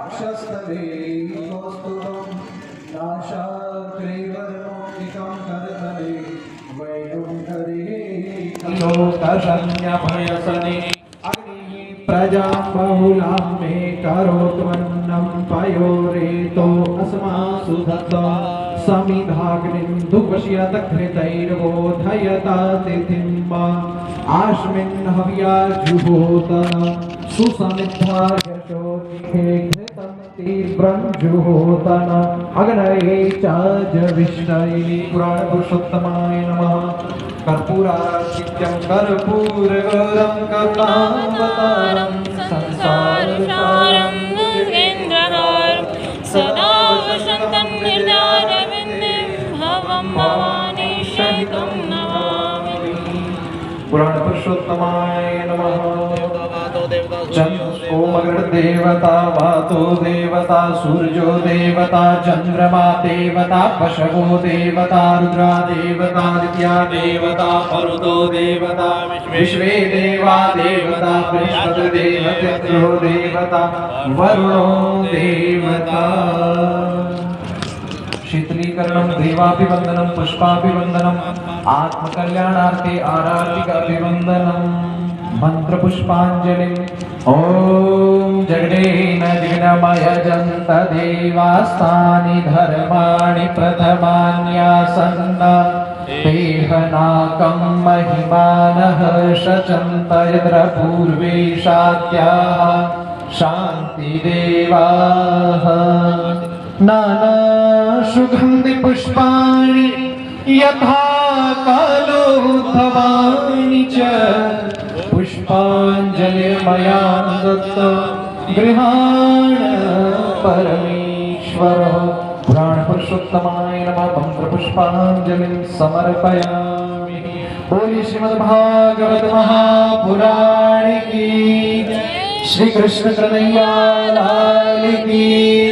वक्षस्थले कौस्तुभं नासाग्रेवरमौक्तिकं करतले वैकुण्ठरे लोकशन्यभयसने प्रजां बहुलां मे करोत्वन्नं पयोरेतो अस्मासु दत्त्वा समिधाग्निन्दुवश्यतघृतैर्बोधयता तिथिं वा आस्मिन् हव्याजुहोत सुसमिद्धा यशोनिहे घृतं तीव्रं जुहोतन अग्नये च जविष्णये पुराणपुरुषोत्तमाय नमः। कर्पूरार्चित्यं कर्पूरगौरं करुणावतारं संसारसारं मुगेन्द्रहारं सदा वसन्तं निर्दारविन्दं भवं भवानी शतं नमामि। पुराणपुरुषोत्तमाय नमः। ओमग्रदेवता वातो देवता सूर्यो देवता चंद्रमा देवता पशवो देवता रुद्रा देवता दित्या देवता मरुतो देवता विश्वे देवा देवता बृहस्पति देवता देवता वरुणो देवता। शीतलीकरणं देवाभिवंदनं पुष्पाभिवंदनम् आत्मकल्याणार्थे आराधिकाभिवंदनम् मंत्रपुष्पांजलिं ओम जगदेन जिग्नमयजन्त देवास्तानि धर्माणि प्रथमान्यासन्न देहनाकं महिमानः शचन्त यत्र पूर्वे शात्याः शान्तिदेवाः। नाना सुगन्धिपुष्पाणि यथा कालोद्भवानि च पुष्पांजलिर्मया दत्तं गृहाण परमेश्वरः। पुराणपुरुषोत्तमाय नमः। मंत्रपुष्पांजलिं समर्पयामि। बोलिए श्रीमद्भागवत महापुराण की श्री कृष्ण कन्हैया लाल की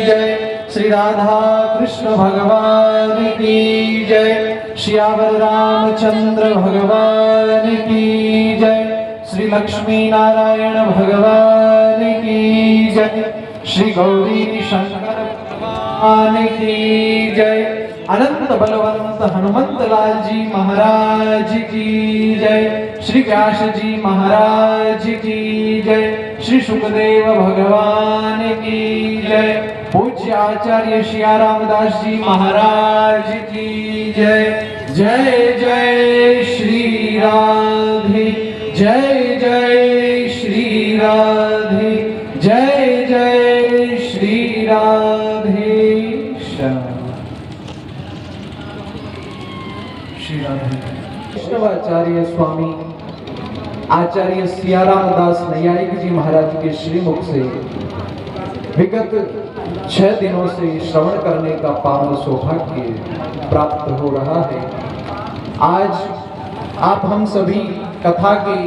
जय। श्री राधा कृष्ण भगवान की जय। श्यावर रामचंद्र भगवान की जय। श्री लक्ष्मी नारायण भगवान की जय। श्री गौरी शंकर भगवान की जय। अनंत बलवंत हनुमंत लाल जी महाराज की जय। श्री व्यास जी महाराज की जय। श्री सुखदेव भगवान की जय। पूज्य आचार्य श्री रामदास जी महाराज की जय। जय जय श्री राधे जय जय श्री राधे जय जय श्री राधे श्री राधे। वैष्णवाचार्य स्वामी आचार्य सियारामदास नैयायिक जी महाराज के श्रीमुख से विगत 6 दिनों से श्रवण करने का पावन सौभाग्य प्राप्त हो रहा है। आज आप हम सभी कथा के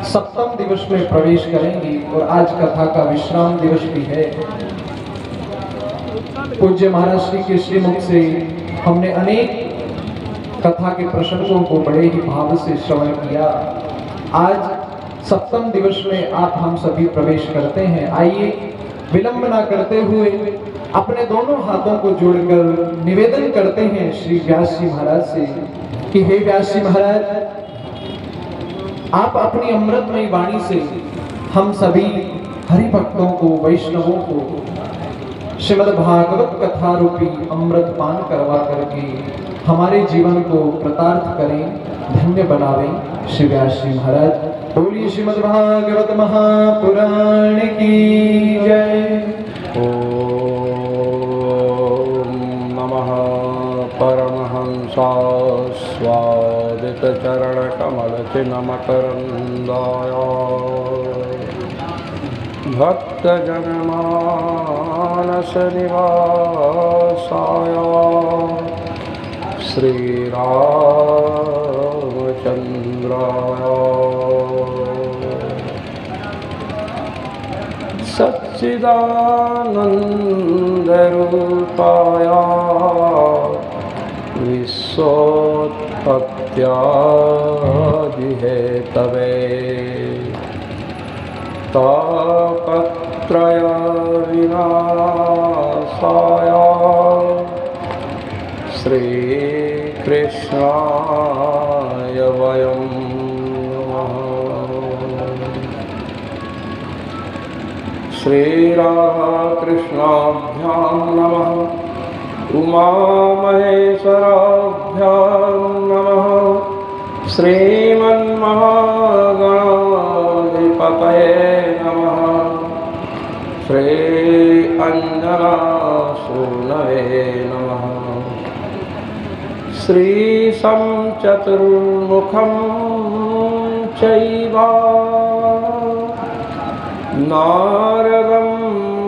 7वें दिवस में प्रवेश करेंगे और आज कथा का विश्राम दिवस भी है। पूज्य महाराज श्री के श्रीमुख से हमने अनेक कथा के प्रसंगों को बड़े ही भाव से श्रवण किया। आज 7वें दिवस में आप हम सभी प्रवेश करते हैं। आइए विलंब न करते हुए अपने दोनों हाथों को जोड़कर निवेदन करते हैं श्री व्यास जी महाराज से कि हे व्यास जी महाराज, आप अपनी अमृतमयी वाणी से हम सभी हरि भक्तों को, वैष्णवों को श्रीमद् भागवत कथा रूपी अमृत पान करवा करके हमारे जीवन को कृतार्थ करें, धन्य बनावें। श्री व्यास जी महाराज। बोलिए श्रीमद् भागवत महापुराण की जय। ओम नमः परमहंसास्वादित चरण कमल चिन्मकरंदाय भक्त जनमानस निवासाय श्री रामचंद्राय सच्चिदानंद रूपाय विश्वोत्पत्त्यादि हेतवे तापत्रय विनाशाय व्यासाय श्रीकृष्णाय वयं नमः। श्रीराधाकृष्णाभ्यां नमः। उमामहेश्वराभ्यां नमः। श्रीमन्महागणाधिपतये नमः। श्री अंजनासूनवे नमः। श्रीशं चतुर्मुखं चैव नारदं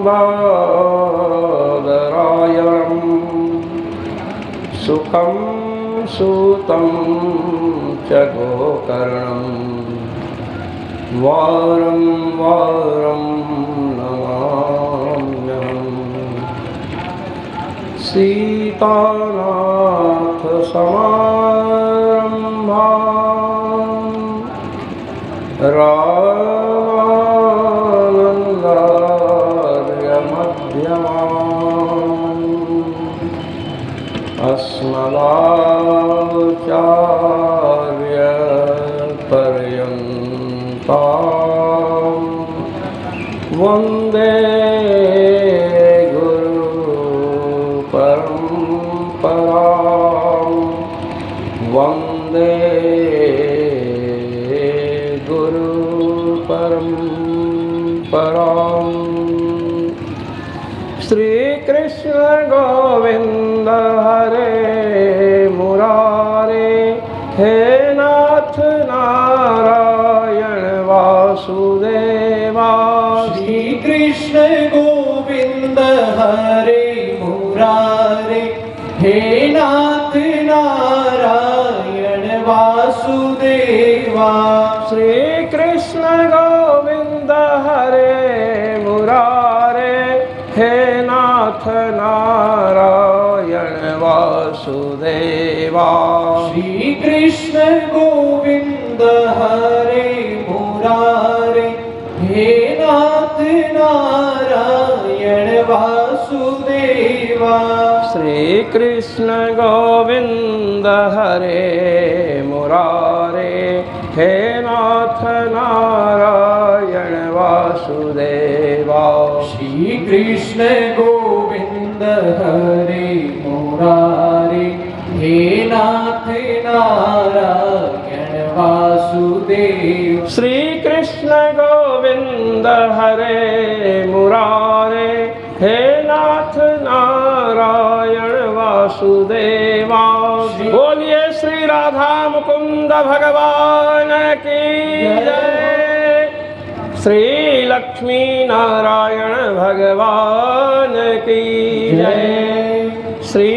बादरायणं सुखं सूतं च गोकर्णं वारं वारं नमाम्यहम्। सीतानाथ समारम्भां रामानन्दार्य मध्यमाम् अस्मदाचार्य पर्यन्तां वन्दे वन्दे गुरुपरम्पराम्। श्रीकृष्ण गोविन्द हरे मुरारे हे नाथ नारायण वासुदेवा। श्रीकृष्ण गोविंद हरे मुरारे हे नाथ नारायण वासुदेवा। श्रीकृष्ण गोविंद हरे मुरारे हे नाथ नारायण वासुदेवा। श्रीकृष्ण गोविंद हरे मुरारे हे नाथ नारायण वासुदेवा। श्रीकृष्ण गोविंद हरे मुरारे हे नाथ नारायण वासुदेवा। श्रीकृष्ण गोविंद हरे मुरारे हे नाथ नारायण वासुदेव। श्रीकृष्ण गोविंद हरे मुरारे हे नाथ नारायण वासुदेवा। बोलिए श्री राधा मुकुंद भगवान की जय। श्री लक्ष्मी नारायण भगवान की जय। श्री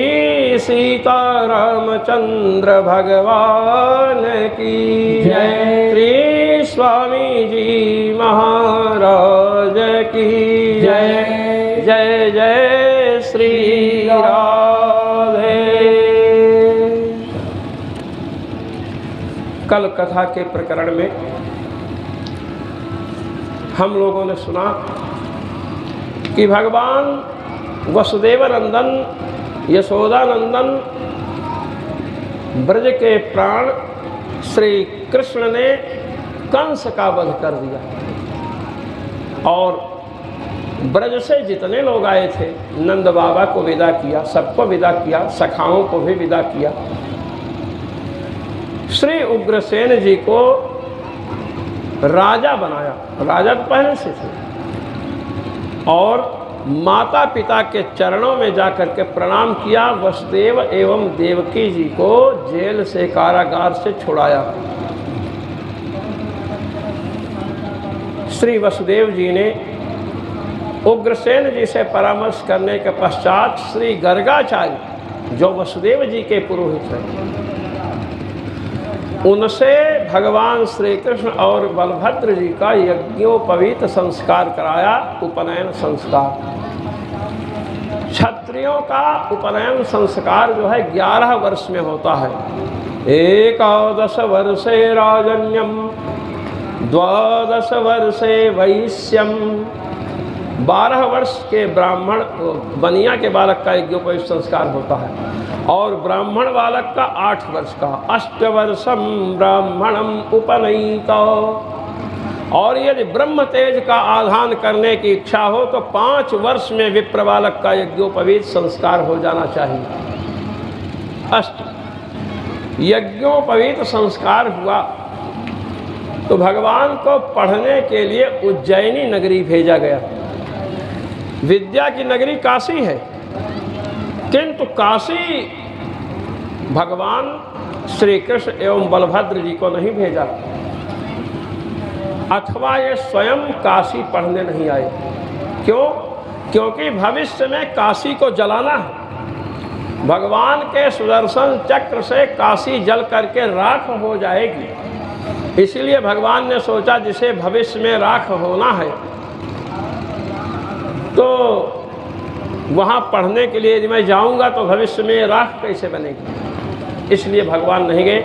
सीतारामचंद्र भगवान की जय। श्री स्वामी जी महाराज की जय। जय जय श्री राधे। कल कथा के प्रकरण में हम लोगों ने सुना कि भगवान वसुदेव नंदन यशोदानंदन ब्रज के प्राण श्री कृष्ण ने कंस का वध कर दिया और ब्रज से जितने लोग आए थे नंद बाबा को विदा किया, सबको विदा किया, सखाओं को भी विदा किया। श्री उग्रसेन जी को राजा बनाया, राजा तो पहले से थे, और माता पिता के चरणों में जाकर के प्रणाम किया। वसुदेव एवं देवकी जी को जेल से, कारागार से छुड़ाया। श्री वसुदेव जी ने उग्रसेन जी से परामर्श करने के पश्चात श्री गर्गाचार्य जो वसुदेव जी के पुरोहित हैं उनसे भगवान श्री कृष्ण और बलभद्र जी का यज्ञोपवीत संस्कार कराया, उपनयन संस्कार। क्षत्रियों का उपनयन संस्कार जो है 11 वर्ष में होता है। 11 वर्षे राजन्यम 12 वर्षे वैश्यम 12 वर्ष के ब्राह्मण बनिया के बालक का यज्ञोपवीत संस्कार होता है और ब्राह्मण बालक का 8 वर्ष का। 8 वर्षम ब्राह्मणम उपनयिता। और यदि ब्रह्म तेज का आधान करने की इच्छा हो तो 5 वर्ष में विप्र बालक का यज्ञोपवीत संस्कार हो जाना चाहिए। 8 यज्ञोपवीत संस्कार हुआ तो भगवान को पढ़ने के लिए उज्जैनी नगरी भेजा गया। विद्या की नगरी काशी है, किंतु काशी भगवान श्री कृष्ण एवं बलभद्र जी को नहीं भेजा, अथवा ये स्वयं काशी पढ़ने नहीं आए। क्यों? क्योंकि भविष्य में काशी को जलाना है। भगवान के सुदर्शन चक्र से काशी जल करके राख हो जाएगी, इसलिए भगवान ने सोचा जिसे भविष्य में राख होना है तो वहाँ पढ़ने के लिए यदि मैं जाऊँगा तो भविष्य में राख कैसे बनेगी, इसलिए भगवान नहीं गए।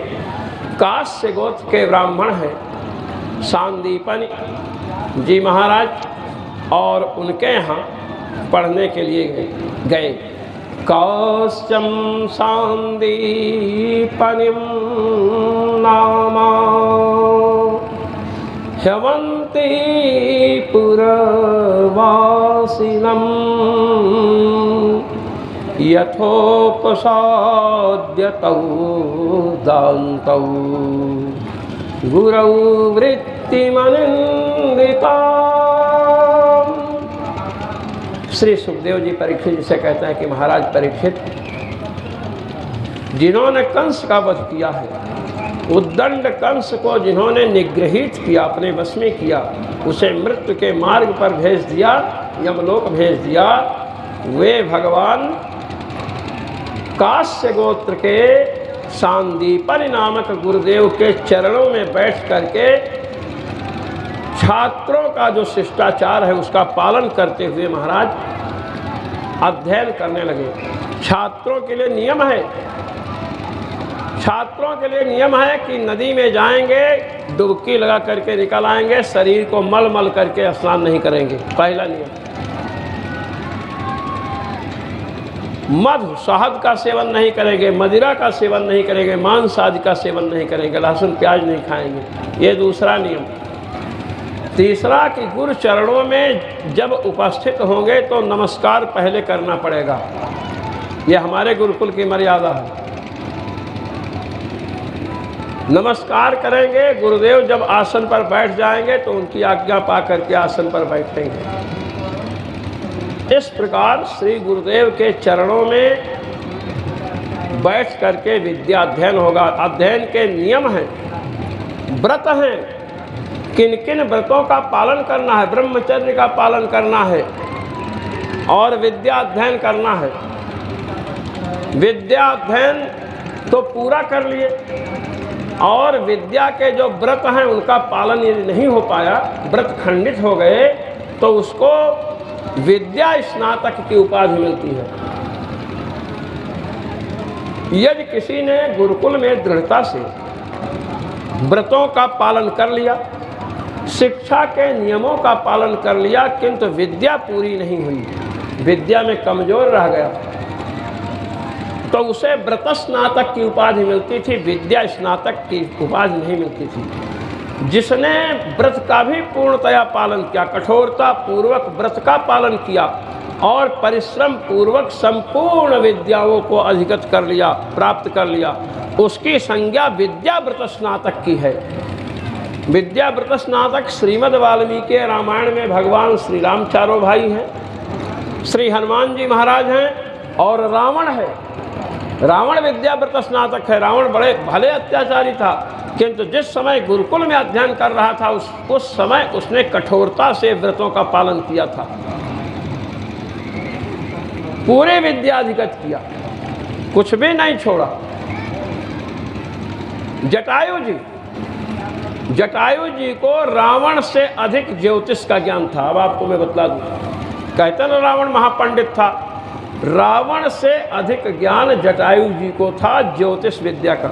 काश्य गोत्र के ब्राह्मण हैं सांदीपन जी महाराज, और उनके यहाँ पढ़ने के लिए गए। काश्यम सांदीपनिम नामा ह्यवन्ति पुरवासिनम यथोपसाद्यतौ दान्तौ गुरौ वृत्तिमनिन्दिता। श्री सुखदेव जी परीक्षित जिसे कहते हैं कि महाराज परीक्षित, जिन्होंने कंस का वध किया है, उद्दंड कंस को जिन्होंने निग्रहित किया, अपने वश में किया, उसे मृत्यु के मार्ग पर भेज दिया, यमलोक भेज दिया, वे भगवान काश्य गोत्र के सांदीपन नामक गुरुदेव के चरणों में बैठ करके छात्रों का जो शिष्टाचार है उसका पालन करते हुए महाराज अध्ययन करने लगे। छात्रों के लिए नियम है, छात्रों के लिए नियम है कि नदी में जाएंगे, डुबकी लगा करके निकल आएंगे, शरीर को मल मल करके स्नान नहीं करेंगे, पहला नियम। मधु शहद का सेवन नहीं करेंगे, मदिरा का सेवन नहीं करेंगे, मांस आदि का सेवन नहीं करेंगे, लहसुन प्याज नहीं खाएंगे, ये दूसरा नियम। तीसरा कि गुरु चरणों में जब उपस्थित होंगे तो नमस्कार पहले करना पड़ेगा, ये हमारे गुरुकुल की मर्यादा है। नमस्कार करेंगे, गुरुदेव जब आसन पर बैठ जाएंगे तो उनकी आज्ञा पा करके आसन पर बैठेंगे। इस प्रकार श्री गुरुदेव के चरणों में बैठ करके विद्या अध्ययन होगा। अध्ययन के नियम हैं, व्रत हैं, किन किन व्रतों का पालन करना है, ब्रह्मचर्य का पालन करना है और विद्या अध्ययन करना है। विद्या अध्ययन तो पूरा कर लिए और विद्या के जो व्रत हैं उनका पालन यदि नहीं हो पाया, व्रत खंडित हो गए, तो उसको विद्या स्नातक की उपाधि मिलती है। यदि किसी ने गुरुकुल में दृढ़ता से व्रतों का पालन कर लिया, शिक्षा के नियमों का पालन कर लिया, किंतु विद्या पूरी नहीं हुई, विद्या में कमजोर रह गया, तो उसे व्रत स्नातक की उपाधि मिलती थी, विद्या स्नातक की उपाधि नहीं मिलती थी। जिसने व्रत का भी पूर्णतया पालन किया, कठोरता पूर्वक व्रत का पालन किया और परिश्रम पूर्वक संपूर्ण विद्याओं को अधिगत कर लिया, प्राप्त कर लिया, उसकी संज्ञा विद्याव्रत स्नातक की है। विद्याव्रत स्नातक श्रीमद् वाल्मीकि रामायण में भगवान श्री राम चारों भाई हैं, श्री हनुमान जी महाराज हैं और रावण है। रावण विद्याव्रत स्नातक है। रावण बड़े भले अत्याचारी था, किंतु जिस समय गुरुकुल में अध्ययन कर रहा था उस समय उसने कठोरता से व्रतों का पालन किया था, पूरे विद्या अधिगत किया, कुछ भी नहीं छोड़ा। जटायु जी को रावण से अधिक ज्योतिष का ज्ञान था। अब आपको मैं बतला दूं, कहते ना रावण महापंडित था, रावण से अधिक ज्ञान जटायु जी को था ज्योतिष विद्या का।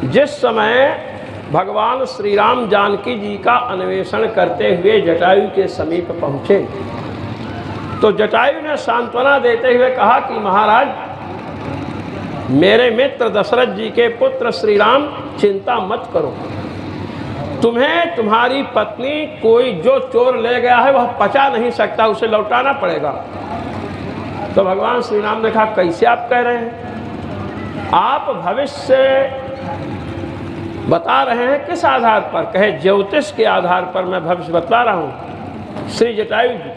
जिस समय भगवान श्री राम जानकी जी का अन्वेषण करते हुए जटायु के समीप पहुँचे तो जटायु ने सांत्वना देते हुए कहा कि महाराज, मेरे मित्र दशरथ जी के पुत्र श्री राम, चिंता मत करो। तुम्हें तुम्हारी पत्नी कोई जो चोर ले गया है वह पचा नहीं सकता, उसे लौटाना पड़ेगा। तो भगवान श्री राम ने कहा, कैसे आप कह रहे हैं? आप भविष्य बता रहे हैं, किस आधार पर? कहे, ज्योतिष के आधार पर मैं भविष्य बता रहा हूँ। श्री जटायु जी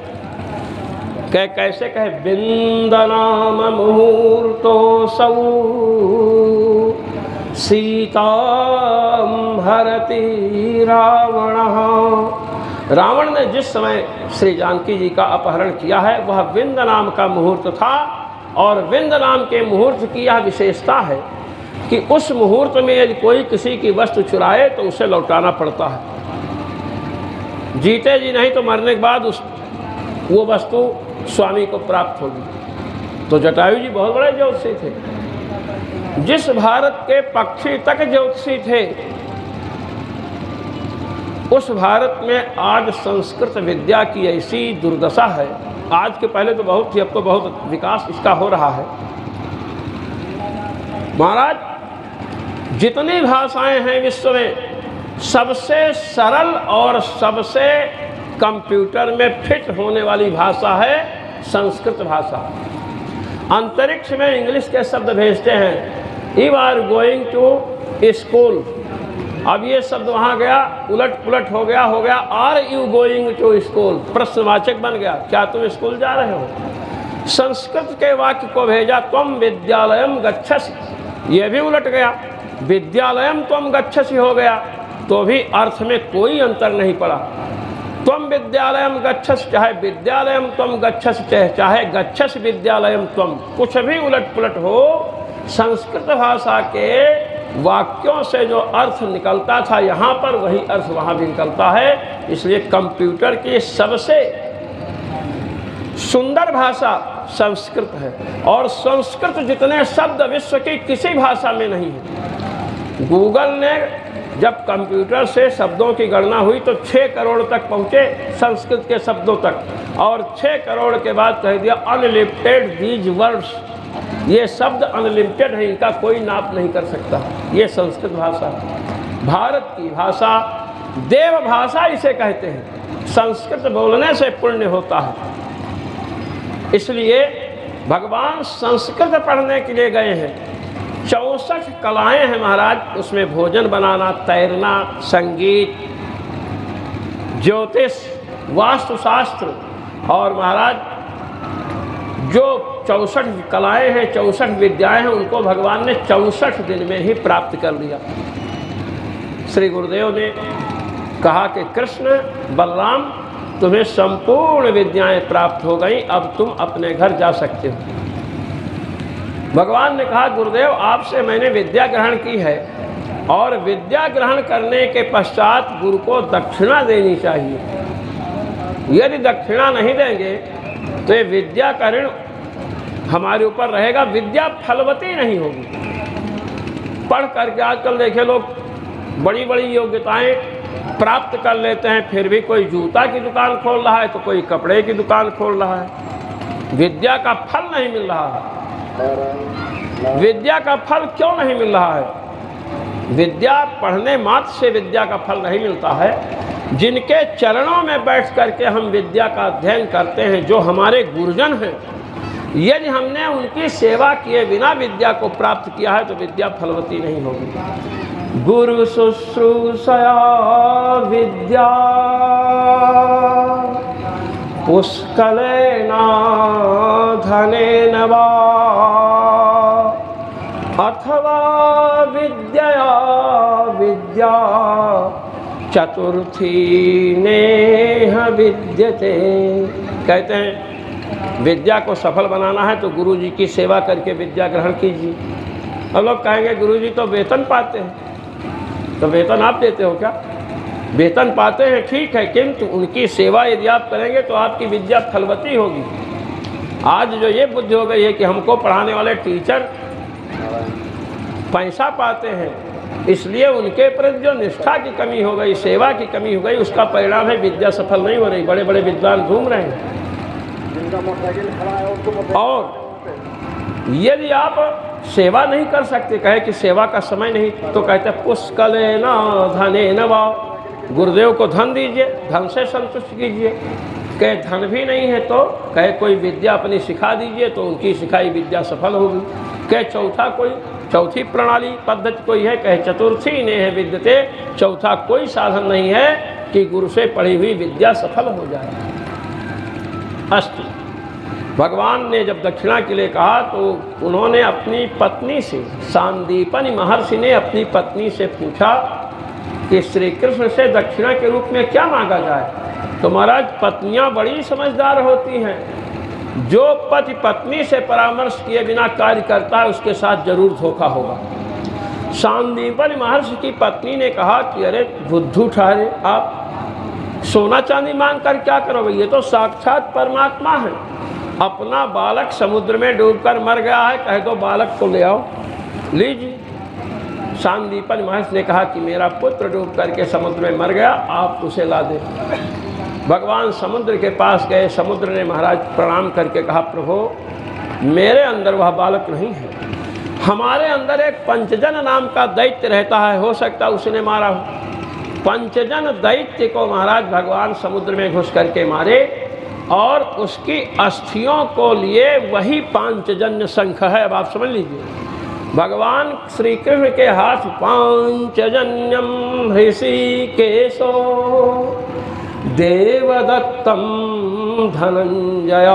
कहे, कैसे? कहे, बिंदनाम मुहूर्तो सौ सीतां हरति रावण। रावण ने जिस समय श्री जानकी जी का अपहरण किया है वह विंद नाम का मुहूर्त था, और विंद नाम के मुहूर्त की यह विशेषता है कि उस मुहूर्त में यदि कोई किसी की वस्तु चुराए तो उसे लौटाना पड़ता है। जीते जी नहीं तो मरने के बाद वो वस्तु स्वामी को प्राप्त होगी। तो जटायु जी बहुत बड़े ज्योतिषी थे, जिस भारत के पक्षी तक ज्योतिषी थे उस भारत में आज संस्कृत विद्या की ऐसी दुर्दशा है। आज के पहले तो बहुत थी, अब तो बहुत विकास इसका हो रहा है। महाराज, जितनी भाषाएं हैं विश्व में, सबसे सरल और सबसे कंप्यूटर में फिट होने वाली भाषा है संस्कृत भाषा। अंतरिक्ष में इंग्लिश के शब्द भेजते हैं, you are going to school. अब ये शब्द वहाँ गया, उलट पुलट हो गया, are you going to school, प्रश्नवाचक बन गया, क्या तुम स्कूल जा रहे हो? संस्कृत के वाक्य को भेजा, त्वम विद्यालयम गच्छसि, ये भी उलट गया, विद्यालयम त्वम गच्छसि हो गया, तो भी अर्थ में कोई अंतर नहीं पड़ा। त्वम विद्यालयम गच्छसि, चाहे विद्यालयम त्वम गच्छसि, चाहे गच्छसि विद्यालयम त्वम, कुछ भी उलट पुलट हो, संस्कृत भाषा के वाक्यों से जो अर्थ निकलता था यहाँ पर, वही अर्थ वहाँ भी निकलता है। इसलिए कंप्यूटर की सबसे सुंदर भाषा संस्कृत है, और संस्कृत जितने शब्द विश्व की किसी भाषा में नहीं है। गूगल ने जब कंप्यूटर से शब्दों की गणना हुई तो 6 करोड़ तक पहुँचे संस्कृत के शब्दों तक, और 6 करोड़ के बाद कह दिया अनलिमिटेड दीज वर्ड्स, ये शब्द अनलिमिटेड है, इनका कोई नाप नहीं कर सकता। ये संस्कृत भाषा, भारत की भाषा, देव भाषा इसे कहते हैं। संस्कृत बोलने से पुण्य होता है, इसलिए भगवान संस्कृत पढ़ने के लिए गए हैं। 64 कलाएं हैं महाराज, उसमें भोजन बनाना, तैरना, संगीत, ज्योतिष, वास्तुशास्त्र, और महाराज जो 64 कलाएं हैं, 64 विद्याएं हैं, उनको भगवान ने 64 दिन में ही प्राप्त कर लिया। श्री गुरुदेव ने कहा कि कृष्ण, बलराम, तुम्हें संपूर्ण विद्याएं प्राप्त हो गई, अब तुम अपने घर जा सकते हो। भगवान ने कहा, गुरुदेव आपसे मैंने विद्या ग्रहण की है, और विद्या ग्रहण करने के पश्चात गुरु को दक्षिणा देनी चाहिए। यदि दक्षिणा नहीं देंगे तो ये विद्या का ऋण हमारे ऊपर रहेगा, विद्या फलवती नहीं होगी। पढ़ करके आजकल देखे लोग बड़ी बड़ी योग्यताएं प्राप्त कर लेते हैं, फिर भी कोई जूता की दुकान खोल रहा है तो कोई कपड़े की दुकान खोल रहा है। विद्या का फल नहीं मिल रहा है। विद्या का फल क्यों नहीं मिल रहा है? विद्या पढ़ने मात्र से विद्या का फल नहीं मिलता है। जिनके चरणों में बैठ करके हम विद्या का अध्ययन करते हैं, जो हमारे गुरुजन हैं, यदि हमने उनकी सेवा किए बिना विद्या को प्राप्त किया है तो विद्या फलवती नहीं होगी। गुरु शुश्रूषया विद्या पुष्कलेन धनेन वा अथवा विद्यया विद्या चतुर्थी नेह विद्यते। कहते हैं विद्या को सफल बनाना है तो गुरु जी की सेवा करके विद्या ग्रहण कीजिए। और लोग कहेंगे गुरु जी तो वेतन पाते हैं, तो वेतन आप देते हो क्या? वेतन पाते हैं ठीक है, किंतु उनकी सेवा यदि आप करेंगे तो आपकी विद्या फलवती होगी। आज जो ये बुद्धि हो गई है कि हमको पढ़ाने वाले टीचर पैसा पाते हैं, इसलिए उनके प्रति जो निष्ठा की कमी हो गई, सेवा की कमी हो गई, उसका परिणाम है विद्या सफल नहीं हो रही। बड़े बड़े विद्वान घूम रहे हैं। और यदि आप सेवा नहीं कर सकते, कहे कि सेवा का समय नहीं, तो कहते पुष्कले न धने न वाव, गुरुदेव को धन दीजिए, धन से संतुष्ट कीजिए। कहे धन भी नहीं है तो कहे कोई विद्या अपनी सिखा दीजिए, तो उनकी सिखाई विद्या सफल होगी। कहे चौथी प्रणाली पद्धति कोई है, कहे चतुर्थी ने है विद्यते, चौथा कोई साधन नहीं है कि गुरु से पढ़ी हुई विद्या सफल हो जाए। अस्तु, भगवान ने जब दक्षिणा के लिए कहा तो उन्होंने अपनी पत्नी से, सांदीपनि महर्षि ने अपनी पत्नी से पूछा कि श्री कृष्ण से दक्षिणा के रूप में क्या मांगा जाए। तो महाराज पत्नियां बड़ी समझदार होती हैं। जो पति पत्नी से परामर्श किए बिना कार्य करता है उसके साथ जरूर धोखा होगा। सांदीपनि महर्षि की पत्नी ने कहा कि अरे बुद्धू ठहरे, आप सोना चांदी मांग कर क्या करोगे, ये तो साक्षात परमात्मा है। अपना बालक समुद्र में डूबकर मर गया है, कहे तो बालक को ले आओ, लीजिए। सांदीपनि महर्षि ने कहा कि मेरा पुत्र डूब करके समुद्र में मर गया, आप उसे ला दें। भगवान समुद्र के पास गए। समुद्र ने महाराज प्रणाम करके कहा, प्रभु मेरे अंदर वह बालक नहीं है, हमारे अंदर एक पंचजन नाम का दैत्य रहता है, हो सकता है उसने मारा हो। पंचजन दैत्य को महाराज भगवान समुद्र में घुस करके मारे और उसकी अस्थियों को लिए वही पांचजन्य शंख है। अब आप समझ लीजिए, भगवान श्री कृष्ण के हाथ पांचजन्यम ऋषिकेशो देवदत्तम धनंजय।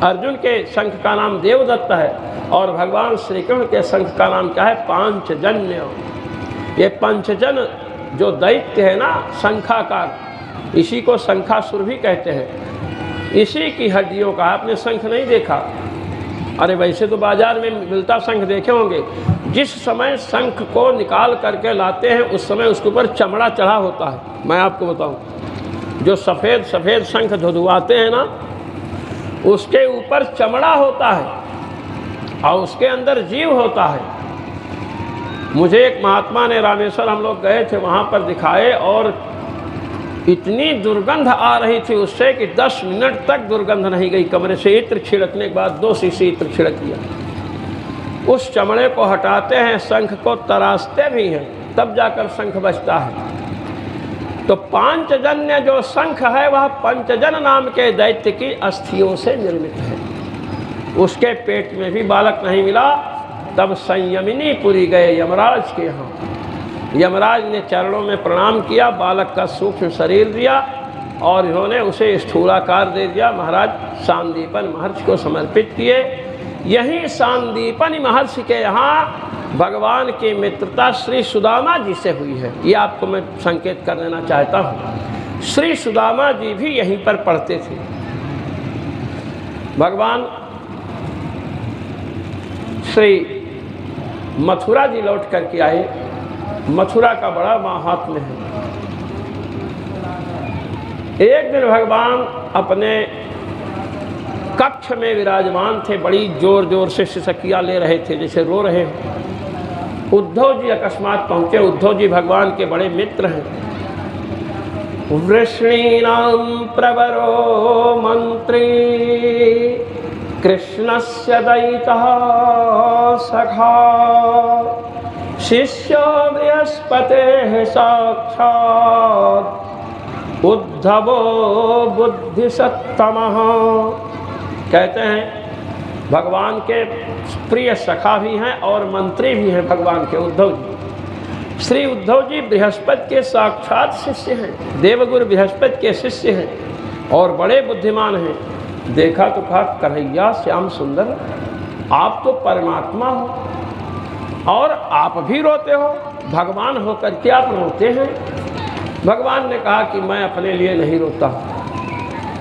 अर्जुन के शंख का नाम देवदत्त है और भगवान श्री कृष्ण के शंख का नाम क्या है, पांचजन्य। ये पंचजन जो दैत्य है ना, शंखाकार, इसी को शंखासुर भी कहते हैं। इसी की हड्डियों का, आपने शंख नहीं देखा? अरे वैसे तो बाजार में मिलता शंख देखे होंगे। जिस समय शंख को निकाल करके लाते हैं उस समय उसके ऊपर चमड़ा चढ़ा होता है। मैं आपको बताऊं, जो सफ़ेद सफ़ेद शंख धुधुआते हैं ना, उसके ऊपर चमड़ा होता है और उसके अंदर जीव होता है। मुझे एक महात्मा ने, रामेश्वर हम लोग गए थे, वहाँ पर दिखाए और इतनी दुर्गंध आ रही थी उससे कि 10 मिनट तक दुर्गंध नहीं गई कमरे से। इत्र छिड़कने के बाद 2 शीशी इत्र छिड़क दिया। उस चमड़े को हटाते हैं, शंख को तराशते भी हैं, तब जाकर शंख बजता है। तो पांचजन्य जो शंख है वह पंचजन नाम के दैत्य की अस्थियों से निर्मित है। उसके पेट में भी बालक नहीं मिला। तब संयमिनी पुरी गए यमराज के यहाँ। यमराज ने चरणों में प्रणाम किया, बालक का सूक्ष्म शरीर दिया और इन्होंने उसे स्थूलाकार दे दिया। महाराज सांदीपनि महर्षि को समर्पित किए। यही सांदीपनि महर्षि के यहाँ भगवान की मित्रता श्री सुदामा जी से हुई है। ये आपको मैं संकेत कर देना चाहता हूँ। श्री सुदामा जी भी यहीं पर पढ़ते थे। भगवान श्री मथुरा जी लौट करके आए। मथुरा का बड़ा महात्म्य है। एक दिन भगवान अपने कक्ष में विराजमान थे, बड़ी जोर जोर से सिसकियाँ ले रहे थे, जैसे रो रहे हैं। उद्धव जी अकस्मात पहुँचे। उद्धव जी भगवान के बड़े मित्र हैं। वृष्णीनां प्रवरो मंत्री कृष्णस्य दयितः सखा शिष्यो बृहस्पतेः साक्षात् उद्धवो बुद्धिसत्तमः। कहते हैं भगवान के प्रिय सखा भी हैं और मंत्री भी हैं भगवान के उद्धव जी। श्री उद्धव जी बृहस्पति के साक्षात शिष्य हैं, देवगुरु बृहस्पति के शिष्य हैं और बड़े बुद्धिमान हैं। देखा तो कहा, कन्हैया श्याम सुंदर, आप तो परमात्मा हो और आप भी रोते हो, भगवान होकर के आप रोते हैं। भगवान ने कहा कि मैं अपने लिए नहीं रोता,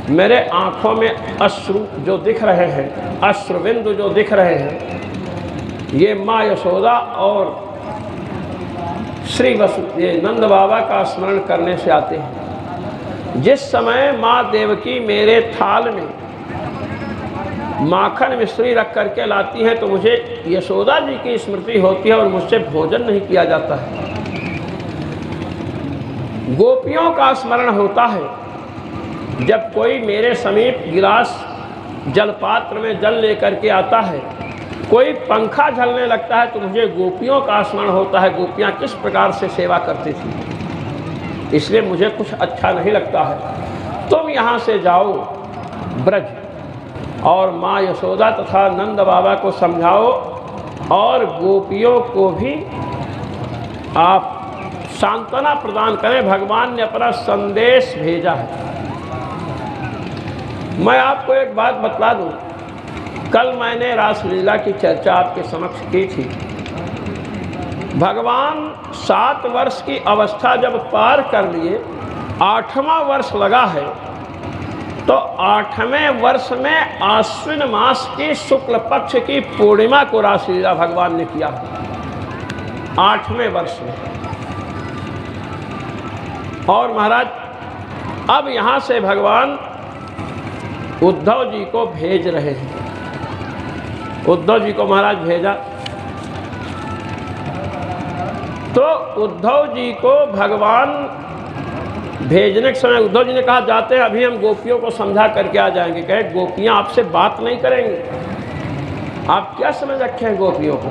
मेरे आँखों में अश्रु जो दिख रहे हैं, अश्रुबिंदु जो दिख रहे हैं, ये माँ यशोदा और श्री ये नंद बाबा का स्मरण करने से आते हैं। जिस समय माँ देवकी मेरे थाल में माखन मिश्री रख करके लाती हैं तो मुझे यशोदा जी की स्मृति होती है और मुझसे भोजन नहीं किया जाता है। गोपियों का स्मरण होता है। जब कोई मेरे समीप गिलास जलपात्र में जल लेकर के आता है, कोई पंखा झलने लगता है तो मुझे गोपियों का स्मरण होता है। गोपियाँ किस प्रकार से सेवा करती थी, इसलिए मुझे कुछ अच्छा नहीं लगता है। तुम यहाँ से जाओ ब्रज और माँ यशोदा तथा नंद बाबा को समझाओ और गोपियों को भी आप सांत्वना प्रदान करें। भगवान ने अपना संदेश भेजा है। मैं आपको एक बात बतला दूं, कल मैंने रासलीला की चर्चा आपके समक्ष की थी। भगवान 7 वर्ष की अवस्था जब पार कर लिए, 8वां वर्ष लगा है, तो 8वें वर्ष में आश्विन मास की शुक्ल पक्ष की पूर्णिमा को रासलीला भगवान ने किया, 8वें वर्ष में। और महाराज अब यहाँ से भगवान उद्धव जी को भेज रहे हैं। उद्धव जी को महाराज भेजा तो उद्धव जी को भगवान भेजने के समय उद्धव जी ने कहा जाते हैं अभी हम गोपियों को समझा करके आ जाएंगे। कहे गोपियां आपसे बात नहीं करेंगे, आप क्या समझ रखे हैं गोपियों को?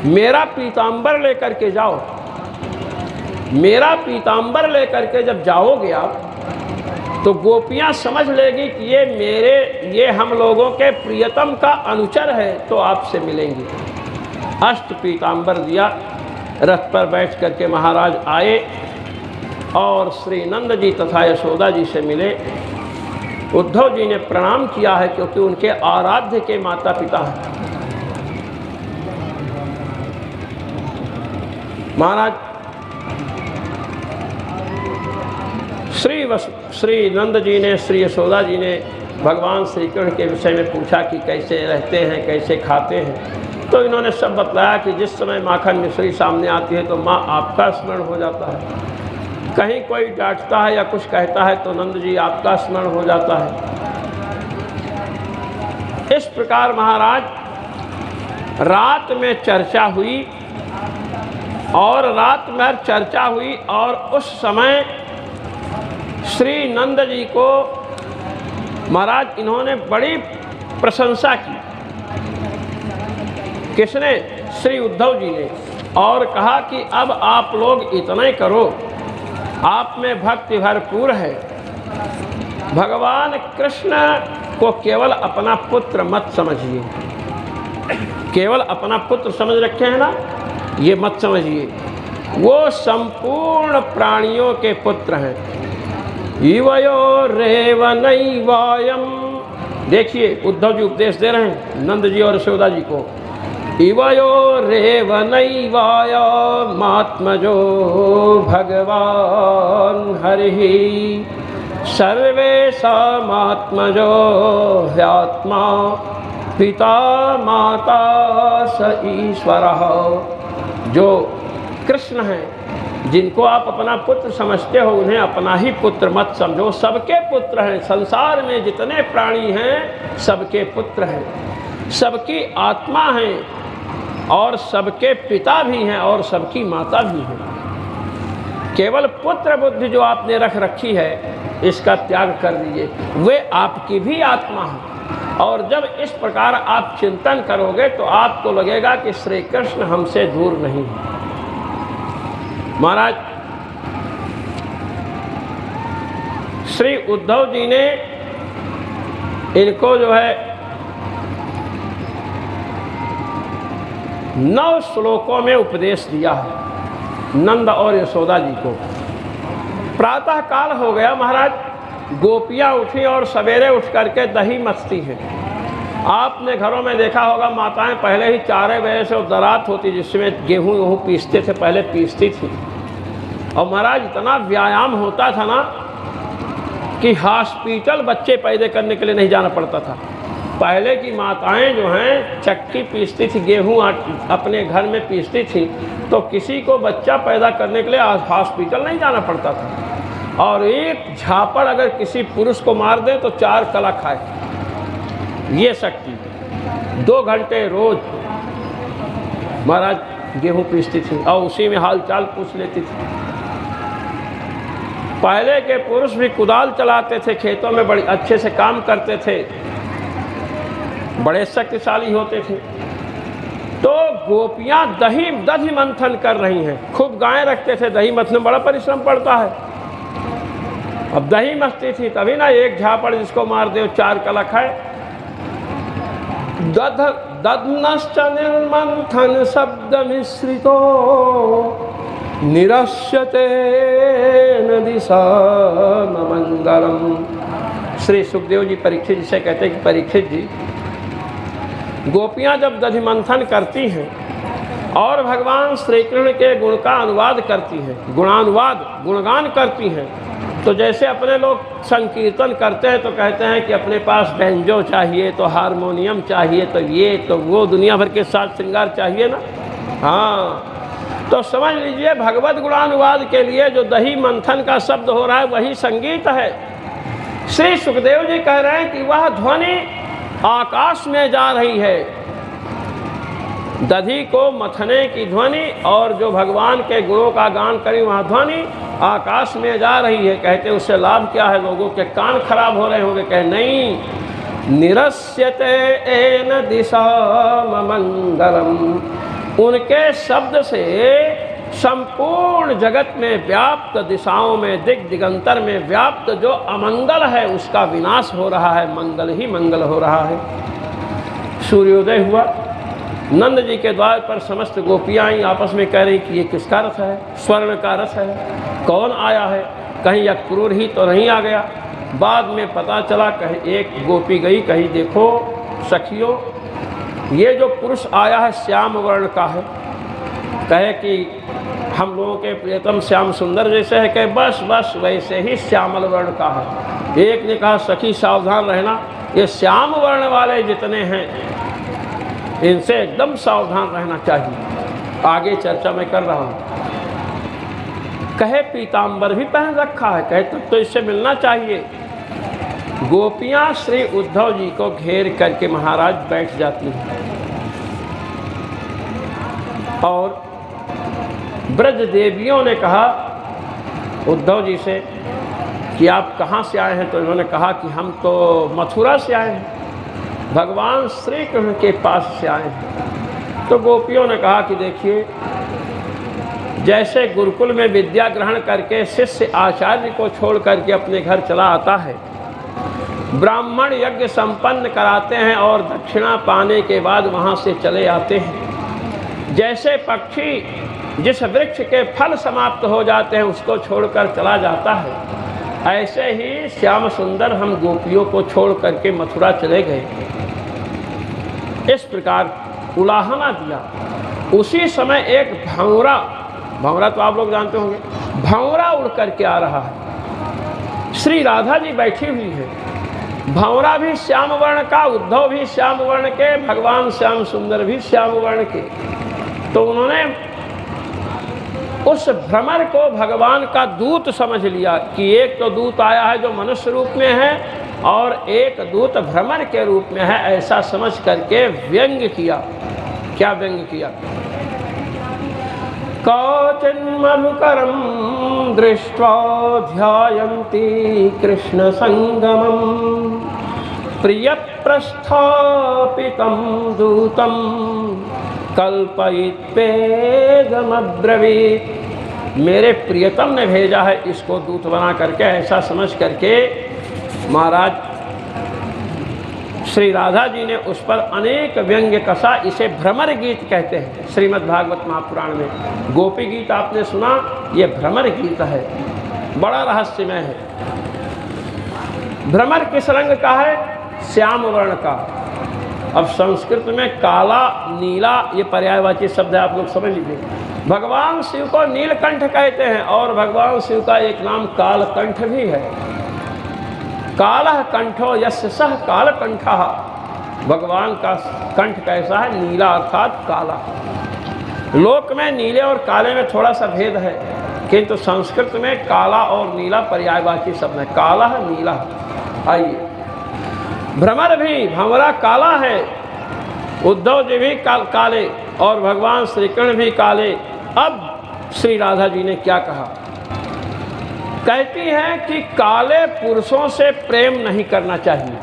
मेरा पीताम्बर लेकर के जाओ। मेरा पीताम्बर लेकर के जब जाओगे आप तो गोपियां समझ लेगी कि ये हम लोगों के प्रियतम का अनुचर है, तो आपसे मिलेंगे। अष्ट पीताम्बर दिया, रथ पर बैठ करके महाराज आए और श्री नंद जी तथा यशोदा जी से मिले। उद्धव जी ने प्रणाम किया है क्योंकि उनके आराध्य के माता पिता हैं। महाराज श्री नंद जी ने, श्री यशोदा जी ने भगवान श्री कृष्ण के विषय में पूछा कि कैसे रहते हैं, कैसे खाते हैं। तो इन्होंने सब बतलाया कि जिस समय माखन मिश्री सामने आती है तो माँ आपका स्मरण हो जाता है। कहीं कोई डांटता है या कुछ कहता है तो नंद जी आपका स्मरण हो जाता है। इस प्रकार महाराज रात में चर्चा हुई और रात में चर्चा हुई और उस समय श्री नंद जी को महाराज इन्होंने बड़ी प्रशंसा की। किसने? श्री उद्धव जी ने। और कहा कि अब आप लोग इतना ही करो, आप में भक्ति भरपूर है। भगवान कृष्ण को केवल अपना पुत्र मत समझिए। केवल अपना पुत्र समझ रखे हैं ना, ये मत समझिए। वो संपूर्ण प्राणियों के पुत्र हैं। इवयो रेवनैवायम, देखिए उद्धव जी उपदेश दे रहे हैं नंद जी और यशोदा जी को। इवयो रेवनैवायमात्मजो भगवान हरिः सर्वेषामात्मजो ह्यात्मा पिता माता स ईश्वरः। जो कृष्ण हैं, जिनको आप अपना पुत्र समझते हो, उन्हें अपना ही पुत्र मत समझो। सबके पुत्र हैं। संसार में जितने प्राणी हैं सबके पुत्र हैं, सबकी आत्मा हैं और सबके पिता भी हैं और सबकी माता भी हैं। केवल पुत्र बुद्धि जो आपने रख रखी है इसका त्याग कर दीजिए, वे आपकी भी आत्मा है। और जब इस प्रकार आप चिंतन करोगे तो आपको लगेगा कि श्री कृष्ण हमसे दूर नहीं है। महाराज श्री उद्धव जी ने इनको जो है 9 श्लोकों में उपदेश दिया है, नंद और यशोदा जी को। प्रातः काल हो गया महाराज, गोपियाँ उठी और सवेरे उठ करके दही मथती हैं। आपने घरों में देखा होगा माताएं पहले ही 4 बजे से दरात होती जिसमें गेहूँ पीसते थे, पहले पीसती थी। और महाराज इतना व्यायाम होता था ना कि हॉस्पिटल बच्चे पैदा करने के लिए नहीं जाना पड़ता था। पहले की माताएं जो हैं चक्की पीसती थी, गेहूँ अपने घर में पीसती थी, तो किसी को बच्चा पैदा करने के लिए हॉस्पिटल नहीं जाना पड़ता था। और एक झापड़ अगर किसी पुरुष को मार दे तो 4 कला खाए। ये शक्ति। 2 घंटे रोज महाराज गेहूं पीसती थी और उसी में हाल चाल पूछ लेती थी। पहले के पुरुष भी कुदाल चलाते थे, खेतों में बड़े अच्छे से काम करते थे, बड़े शक्तिशाली होते थे। तो गोपियां दही मंथन कर रही हैं। खूब गायें रखते थे, दही मंथन में बड़ा परिश्रम पड़ता है। अब दही मस्ती थी तभी ना, एक झापड़ जिसको मार दे 4 कलख है। दध्नश्च निर्मंथन शब्द मिश्रितो निरस्यते न दिशा न मंगलम। श्री सुखदेव जी परीक्षित जिसे कहते हैं कि परीक्षित जी, गोपियां जब दधि मंथन करती हैं और भगवान श्री कृष्ण के गुण का अनुवाद करती हैं, गुणानुवाद गुणगान करती हैं, तो जैसे अपने लोग संकीर्तन करते हैं तो कहते हैं कि अपने पास बैंजो चाहिए, तो हारमोनियम चाहिए, तो ये तो वो दुनिया भर के साथ श्रृंगार चाहिए ना। हाँ, तो समझ लीजिए भगवत गुणानुवाद के लिए जो दही मंथन का शब्द हो रहा है वही संगीत है। श्री सुखदेव जी कह रहे हैं कि वह ध्वनि आकाश में जा रही है, दधी को मथने की ध्वनि और जो भगवान के गुणों का गान करी वह ध्वनि आकाश में जा रही है। कहते उससे लाभ क्या है, लोगों के कान खराब हो रहे होंगे। कहे नहीं, निरस्यते एन दिशा मंगलम, उनके शब्द से संपूर्ण जगत में व्याप्त, दिशाओं में दिग दिगंतर में व्याप्त जो अमंगल है उसका विनाश हो रहा है, मंगल ही मंगल हो रहा है। सूर्योदय हुआ, नंद जी के द्वार पर समस्त गोपियाँ आई, आपस में कह रही कि ये किसका रथ है, स्वर्ण का रथ है, कौन आया है, कहीं अक्रूर ही तो नहीं आ गया। बाद में पता चला, कहीं एक गोपी गई, कहीं देखो सखियों ये जो पुरुष आया है श्याम वर्ण का है। कहे कि हम लोगों के प्रियतम श्याम सुंदर जैसे है, कहे बस बस वैसे ही श्यामल वर्ण का है। एक ने कहा सखी सावधान रहना, ये श्याम वर्ण वाले जितने हैं इनसे एकदम सावधान रहना चाहिए। आगे चर्चा मैं कर रहा हूँ। कहे पीताम्बर भी पहन रखा है, कहे तब तो इससे मिलना चाहिए। गोपियाँ श्री उद्धव जी को घेर करके महाराज बैठ जाती हैं और ब्रज देवियों ने कहा उद्धव जी से कि आप कहाँ से आए हैं, तो इन्होंने कहा कि हम तो मथुरा से आए हैं, भगवान श्री कृष्ण के पास से आए हैं। तो गोपियों ने कहा कि देखिए, जैसे गुरुकुल में विद्या ग्रहण करके शिष्य आचार्य को छोड़ करके अपने घर चला आता है, ब्राह्मण यज्ञ संपन्न कराते हैं और दक्षिणा पाने के बाद वहाँ से चले आते हैं, जैसे पक्षी जिस वृक्ष के फल समाप्त हो जाते हैं उसको छोड़कर चला जाता है, ऐसे ही श्याम सुंदर हम गोपियों को छोड़ करके मथुरा चले गए। इस प्रकार उलाहना दिया। उसी समय एक भंवरा तो आप लोग जानते होंगे, भंवरा उड़ करके आ रहा है। श्री राधा जी बैठी हुई है, भंवरा भी श्याम वर्ण का, उद्धव भी श्याम वर्ण के, भगवान श्याम सुंदर भी श्याम वर्ण के। तो उन्होंने उस भ्रमर को भगवान का दूत समझ लिया कि एक तो दूत आया है जो मनुष्य रूप में है और एक दूत भ्रमर के रूप में है, ऐसा समझ करके व्यंग किया। क्या व्यंग किया? कौचिन्मधुकरं दृष्ट्वा ध्यायन्ति कृष्ण संगमं प्रिय प्रस्थापितं दूतं कल्पयित्वेदमब्रवीत्। मेरे प्रियतम ने भेजा है इसको दूत बना करके, ऐसा समझ करके महाराज श्री राधा जी ने उस पर अनेक व्यंग्य कसा। इसे भ्रमर गीत कहते हैं। श्रीमद् भागवत महापुराण में गोपी गीत आपने सुना, ये भ्रमर गीत है, बड़ा रहस्यमय है। भ्रमर किस रंग का है? श्याम वर्ण का। अब संस्कृत में काला नीला ये पर्यायवाची शब्द है, आप लोग समझ लीजिए। भगवान शिव को नीलकंठ कहते हैं और भगवान शिव का एक नाम कालकंठ भी है। कालः कंठो यस्य सः कालकंठः। भगवान का कंठ कैसा है? नीला अर्थात काला। लोक में नीले और काले में थोड़ा सा भेद है, किंतु संस्कृत में काला और नीला पर्यायवाची शब्द है, काला नीला। आइए, भ्रमर भी, भंवरा काला है, उद्धव जी भी काले और भगवान श्री कृष्ण भी काले। अब श्री राधा जी ने क्या कहा? कहती हैं कि काले पुरुषों से प्रेम नहीं करना चाहिए।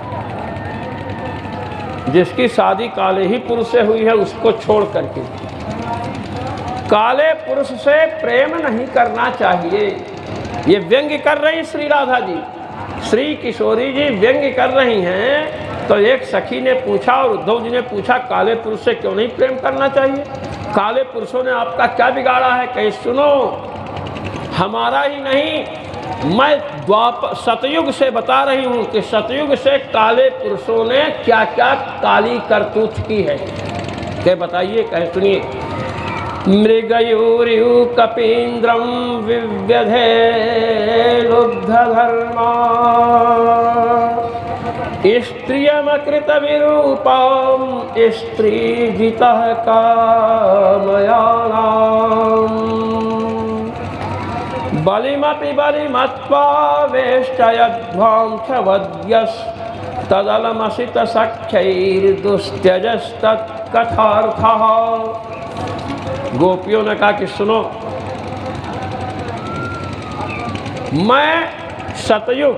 जिसकी शादी काले ही पुरुष से हुई है उसको छोड़ करके काले पुरुष से प्रेम नहीं करना चाहिए। ये व्यंग्य कर रही श्री राधा जी, श्री किशोरी जी व्यंग्य कर रही हैं। तो एक सखी ने पूछा और उद्धव जी ने पूछा, काले पुरुष से क्यों नहीं प्रेम करना चाहिए? काले पुरुषों ने आपका क्या बिगाड़ा है? कहे सुनो, हमारा ही नहीं, मैं सतयुग से बता रही हूँ कि सतयुग से काले पुरुषों ने क्या क्या काली करतूत की है। क्या बताइए? कहे सुनिए। मृगयूरियु कपीन्द्रम विव्यधे लुब्ध धर्मा स्त्रियमकृत विरूपम स्त्रीजितः कामयानाम् बलिमपि बलिमत्वा वेष्टयध्वांसवद्यस्तदलमसितसख्यैर्दुस्त्यजस्तत्कथार्थः। गोपियों ने कहा कि सुनो, मैं सतयुग,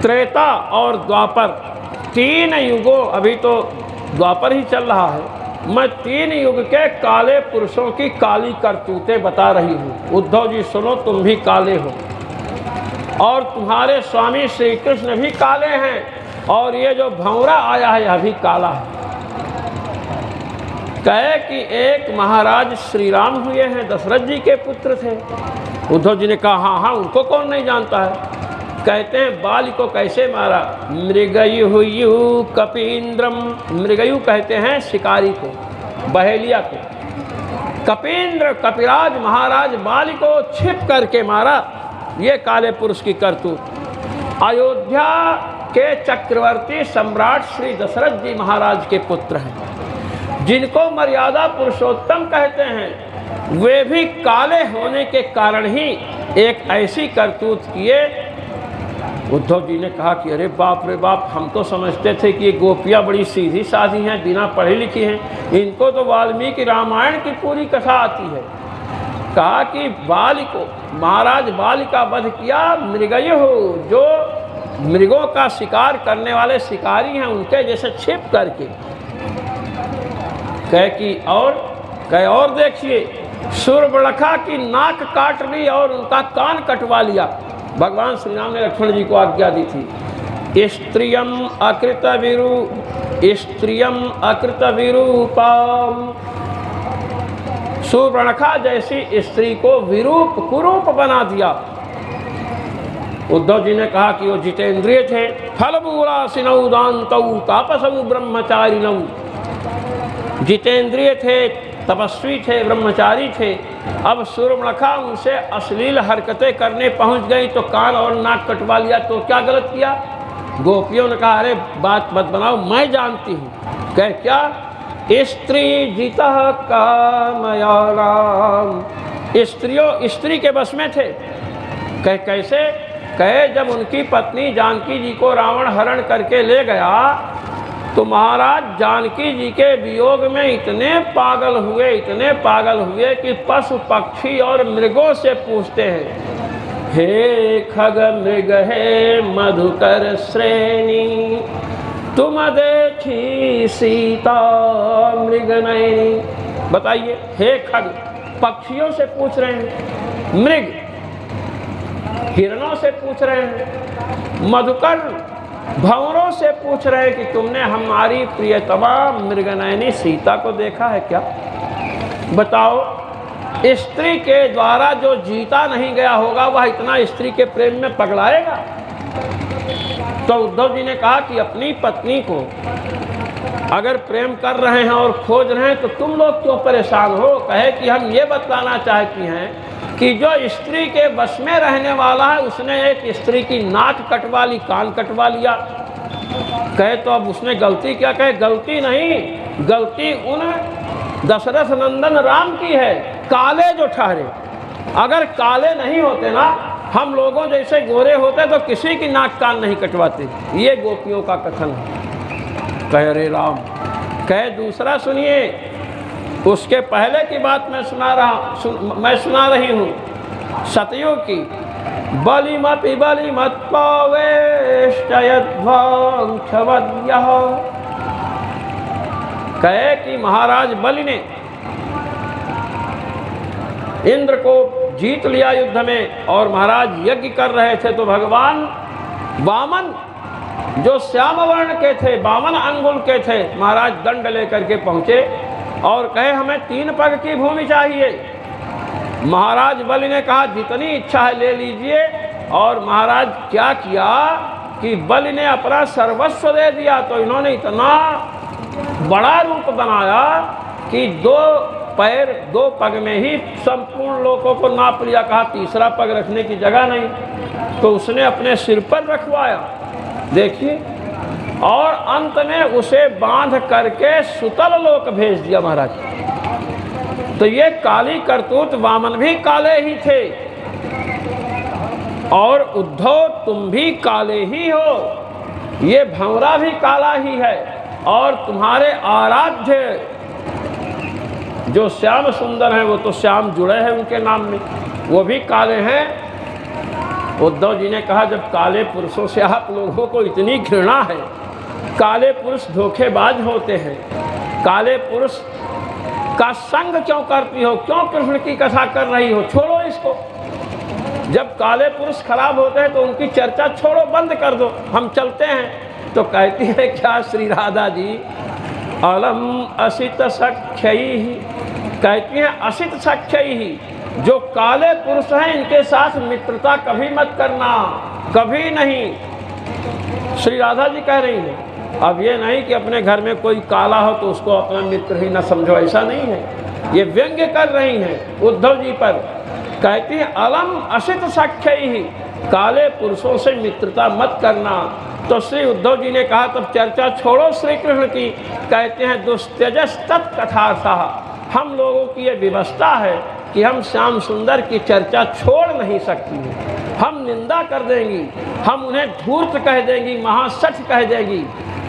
त्रेता और द्वापर, 3 युगों, अभी तो द्वापर ही चल रहा है, मैं 3 युग के काले पुरुषों की काली करतूतें बता रही हूँ। उद्धव जी सुनो, तुम भी काले हो और तुम्हारे स्वामी श्री कृष्ण भी काले हैं और ये जो भंवरा आया है यह भी काला है। कहे कि एक महाराज श्री राम हुए हैं, दशरथ जी के पुत्र थे। उद्धव जी ने कहा हाँ हाँ, उनको कौन नहीं जानता है। कहते हैं बाल को कैसे मारा? मृगयु कपीन्द्रम, मृगयु कहते हैं शिकारी को, बहेलिया को। कपीन्द्र, कपिराज महाराज बाल को छिप करके मारा। ये काले पुरुष की करतूत। अयोध्या के चक्रवर्ती सम्राट श्री दशरथ जी महाराज के पुत्र हैं, जिनको मर्यादा पुरुषोत्तम कहते हैं। वे भी काले होने के कारण ही एक ऐसी करतूत किए। उद्धव जी ने कहा कि अरे बाप रे बाप, हम तो समझते थे कि ये गोपियाँ बड़ी सीधी साधी हैं, बिना पढ़ी लिखी हैं, इनको तो वाल्मीकि रामायण की पूरी कथा आती है। कहा कि बाल को, महाराज बाल का वध किया मृगयु हो, जो मृगों का शिकार करने वाले शिकारी हैं, उनके जैसे छिप करके। कहे और देखिए, शूर्पणखा की नाक काट ली और उनका कान कटवा लिया। भगवान श्री राम ने लक्ष्मण जी को आज्ञा दी थी, स्त्रियम अकृत विरूपम, शूर्पणखा जैसी स्त्री को विरूप, कुरूप बना दिया। उद्धव जी ने कहा कि वो जितेंद्रिय थे, फलबूरासिनौ दान्तौ तापसौ ब्रह्मचारिणौ, जितेंद्रिय थे, तपस्वी थे, ब्रह्मचारी थे। अब शूर्पणखा उनसे अश्लील हरकतें करने पहुंच गई तो कान और नाक कटवा लिया, तो क्या गलत किया? गोपियों ने कहा अरे बात मत बनाओ, मैं जानती हूँ। कह क्या? स्त्री जितः कामयानाम, स्त्रियों स्त्री के बस में थे। कह कैसे? कहे जब उनकी पत्नी जानकी जी को रावण हरण करके ले गया तो महाराज जानकी जी के वियोग में इतने पागल हुए कि पशु पक्षी और मृगों से पूछते हैं, हे खग मृग हे मधुकर श्रेणी, तुम देखी सीता मृग नयनी। बताइए, हे खग, पक्षियों से पूछ रहे हैं, मृग हिरणों से पूछ रहे हैं, मधुकर भंवरों से पूछ रहे हैं कि तुमने हमारी प्रियतमा मृगनयनी सीता को देखा है क्या? बताओ, स्त्री के द्वारा जो जीता नहीं गया होगा वह इतना स्त्री के प्रेम में पगलाएगा? तो उद्धव जी ने कहा कि अपनी पत्नी को अगर प्रेम कर रहे हैं और खोज रहे हैं तो तुम लोग क्यों परेशान हो? कहे कि हम ये बताना चाहती हैं कि जो स्त्री के बस में रहने वाला है उसने एक स्त्री की नाक कटवा ली, कान कटवा लिया। कहे तो अब उसने गलती क्या? कहे गलती नहीं, गलती उन दशरथ नंदन राम की है, काले जो ठहरे। अगर काले नहीं होते ना, हम लोगों जैसे गोरे होते तो किसी की नाक कान नहीं कटवाते। ये गोपियों का कथन है। कह रे राम, कहे दूसरा सुनिए, उसके पहले की बात मैं सुना रही हूँ। सतयुग की बलिमत पावेश्चयध्वंसवद्यः। कहे कि महाराज बलि ने इंद्र को जीत लिया युद्ध में और महाराज यज्ञ कर रहे थे तो भगवान वामन जो श्याम वर्ण के थे, 52 अंगुल के थे, महाराज दंड लेकर के पहुंचे और कहे हमें 3 पग की भूमि चाहिए। महाराज बलि ने कहा जितनी इच्छा है ले लीजिए। और महाराज क्या किया कि बलि ने अपना सर्वस्व दे दिया। तो इन्होंने इतना बड़ा रूप बनाया कि 2 पैर 2 पग में ही संपूर्ण लोगों को नाप लिया। कहा तीसरा पग रखने की जगह नहीं, तो उसने अपने सिर पर रखवाया। देखिए, और अंत में उसे बांध करके सुतल लोक भेज दिया महाराज। तो ये काली करतूत वामन भी काले ही थे और उद्धव तुम भी काले ही हो। ये भंवरा भी काला ही है और तुम्हारे आराध्य जो श्याम सुंदर हैं वो तो श्याम जुड़े हैं उनके नाम में, वो भी काले हैं। उद्धव जी ने कहा जब काले पुरुषों से आप लोगों को इतनी घृणा है, काले पुरुष धोखेबाज होते हैं, काले पुरुष का संग क्यों करती हो, क्यों कृष्ण की कथा कर रही हो, छोड़ो इसको। जब काले पुरुष खराब होते हैं तो उनकी चर्चा छोड़ो, बंद कर दो, हम चलते हैं। तो कहती है क्या श्री राधा जी, अलम असित सख्यई ही, कहती हैं असित सख्यई ही, जो काले पुरुष हैं इनके साथ मित्रता कभी मत करना, कभी नहीं। श्री राधा जी कह रही हैं। अब ये नहीं कि अपने घर में कोई काला हो तो उसको अपना मित्र ही न समझो, ऐसा नहीं है। ये व्यंग्य कर रही हैं उद्धव जी पर। कहती है अलम असित सख्यई ही, काले पुरुषों से मित्रता मत करना। तो श्री उद्धव जी ने कहा तब चर्चा छोड़ो श्री कृष्ण की। कहते हैं दुस्त्यजस तत्कथार्थः, हम लोगों की ये व्यवस्था है कि हम श्याम सुंदर की चर्चा छोड़ नहीं सकती हैं। हम निंदा कर देंगी, हम उन्हें धूर्त कह देंगी, महासठ कह देंगी,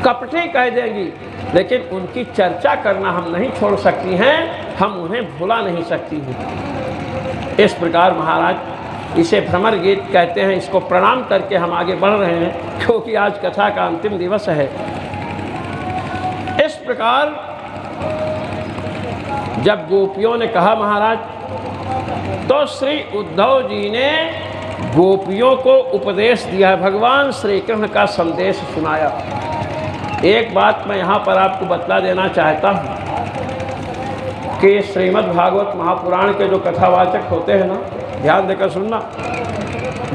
कपटी कह देंगी, लेकिन उनकी चर्चा करना हम नहीं छोड़ सकती हैं, हम उन्हें भुला नहीं सकती हैं। इस प्रकार महाराज इसे भ्रमर गीत कहते हैं। इसको प्रणाम करके हम आगे बढ़ रहे हैं क्योंकि आज कथा का अंतिम दिवस है। इस प्रकार जब गोपियों ने कहा महाराज, तो श्री उद्धव जी ने गोपियों को उपदेश दिया है, भगवान श्री कृष्ण का संदेश सुनाया। एक बात मैं यहाँ पर आपको बतला देना चाहता हूँ कि श्रीमद् भागवत महापुराण के जो कथावाचक होते हैं ना, ध्यान देकर सुनना,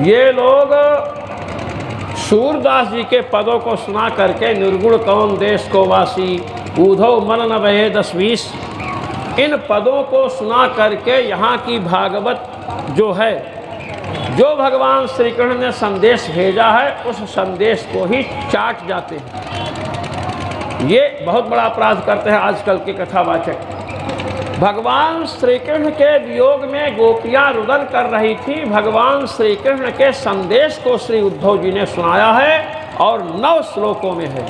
ये लोग सूरदास जी के पदों को सुना करके निर्गुण कौन देश को वासी, ऊधो मन न बहे 10-20, इन पदों को सुना करके यहाँ की भागवत जो है, जो भगवान श्री कृष्ण ने संदेश भेजा है उस संदेश को ही चाट जाते हैं। ये बहुत बड़ा अपराध करते हैं आजकल के कथावाचक। भगवान श्री कृष्ण के वियोग में गोपियाँ रुदन कर रही थी, भगवान श्री कृष्ण के संदेश को श्री उद्धव जी ने सुनाया है और 9 श्लोकों में है।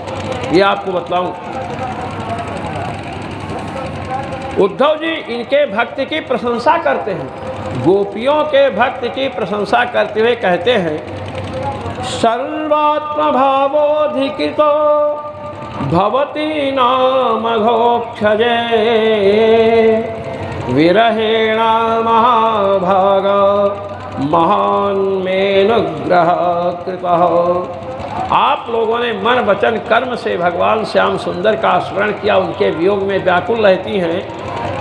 ये आपको बतलाऊं। उद्धव जी इनके भक्ति की प्रशंसा करते हैं, गोपियों के भक्ति की प्रशंसा करते हुए कहते हैं, सर्वात्म भावोधिकृतो भवती नामघोक्षजे विरहेण महाभाग महान मेनुग्रह कृपः। आप लोगों ने मन वचन कर्म से भगवान श्याम सुंदर का स्मरण किया, उनके वियोग में व्याकुल रहती हैं,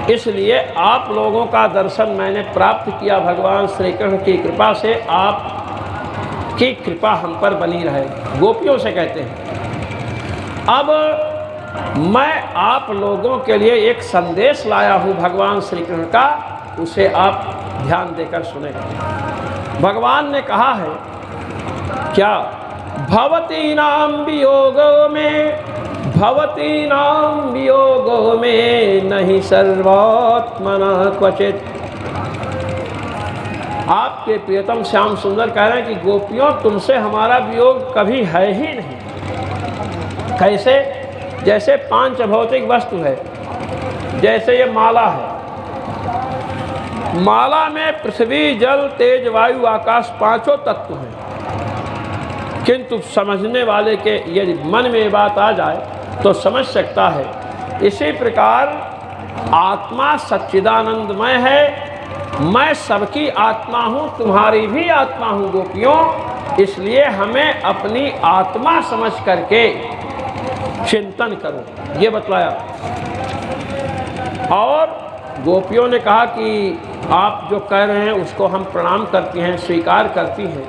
इसलिए आप लोगों का दर्शन मैंने प्राप्त किया। भगवान श्री कृष्ण की कृपा से आपकी कृपा हम पर बनी रहे। गोपियों से कहते हैं, अब मैं आप लोगों के लिए एक संदेश लाया हूँ भगवान श्री कृष्ण का, उसे आप ध्यान देकर सुने। भगवान ने कहा है क्या, भवती नाम वियोगो में नहीं सर्वात्मना क्वचित। आपके प्रियतम श्याम सुंदर कह रहे हैं कि गोपियों तुमसे हमारा वियोग कभी है ही नहीं। कैसे? जैसे 5 भौतिक वस्तु है, जैसे ये माला है, माला में पृथ्वी, जल, तेज, वायु, आकाश 5 तत्व हैं, किंतु समझने वाले के यदि मन में बात आ जाए तो समझ सकता है। इसी प्रकार आत्मा सच्चिदानंदमय है, मैं सबकी आत्मा हूँ, तुम्हारी भी आत्मा हूँ गोपियों, इसलिए हमें अपनी आत्मा समझ करके चिंतन करो, ये बतलाया। और गोपियों ने कहा कि आप जो कह रहे हैं उसको हम प्रणाम करती हैं, स्वीकार करती हैं,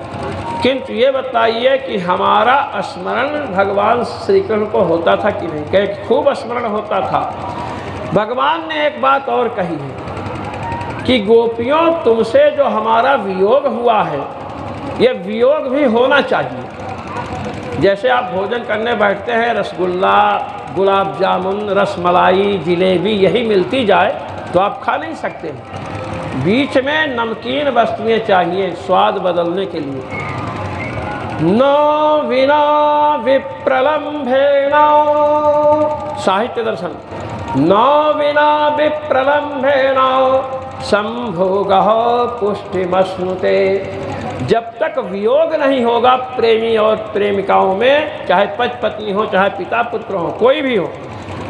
किंतु ये बताइए कि हमारा स्मरण भगवान श्री कृष्ण को होता था कि नहीं? कहे खूब स्मरण होता था। भगवान ने एक बात और कही है कि गोपियों तुमसे जो हमारा वियोग हुआ है, ये वियोग भी होना चाहिए। जैसे आप भोजन करने बैठते हैं, रसगुल्ला, गुलाब जामुन, रसमलाई, जिलेबी यही मिलती जाए तो आप खा नहीं सकते। बीच में नमकीन वस्तुएं चाहिए स्वाद बदलने के लिए। न विना विप्रलम्भेन, साहित्य दर्शन, न विना विप्रलम्भेन संभोगः पुष्टिमश्नुते। जब तक वियोग नहीं होगा प्रेमी और प्रेमिकाओं में, चाहे पति पत्नी हो, चाहे पिता पुत्र हो, कोई भी हो,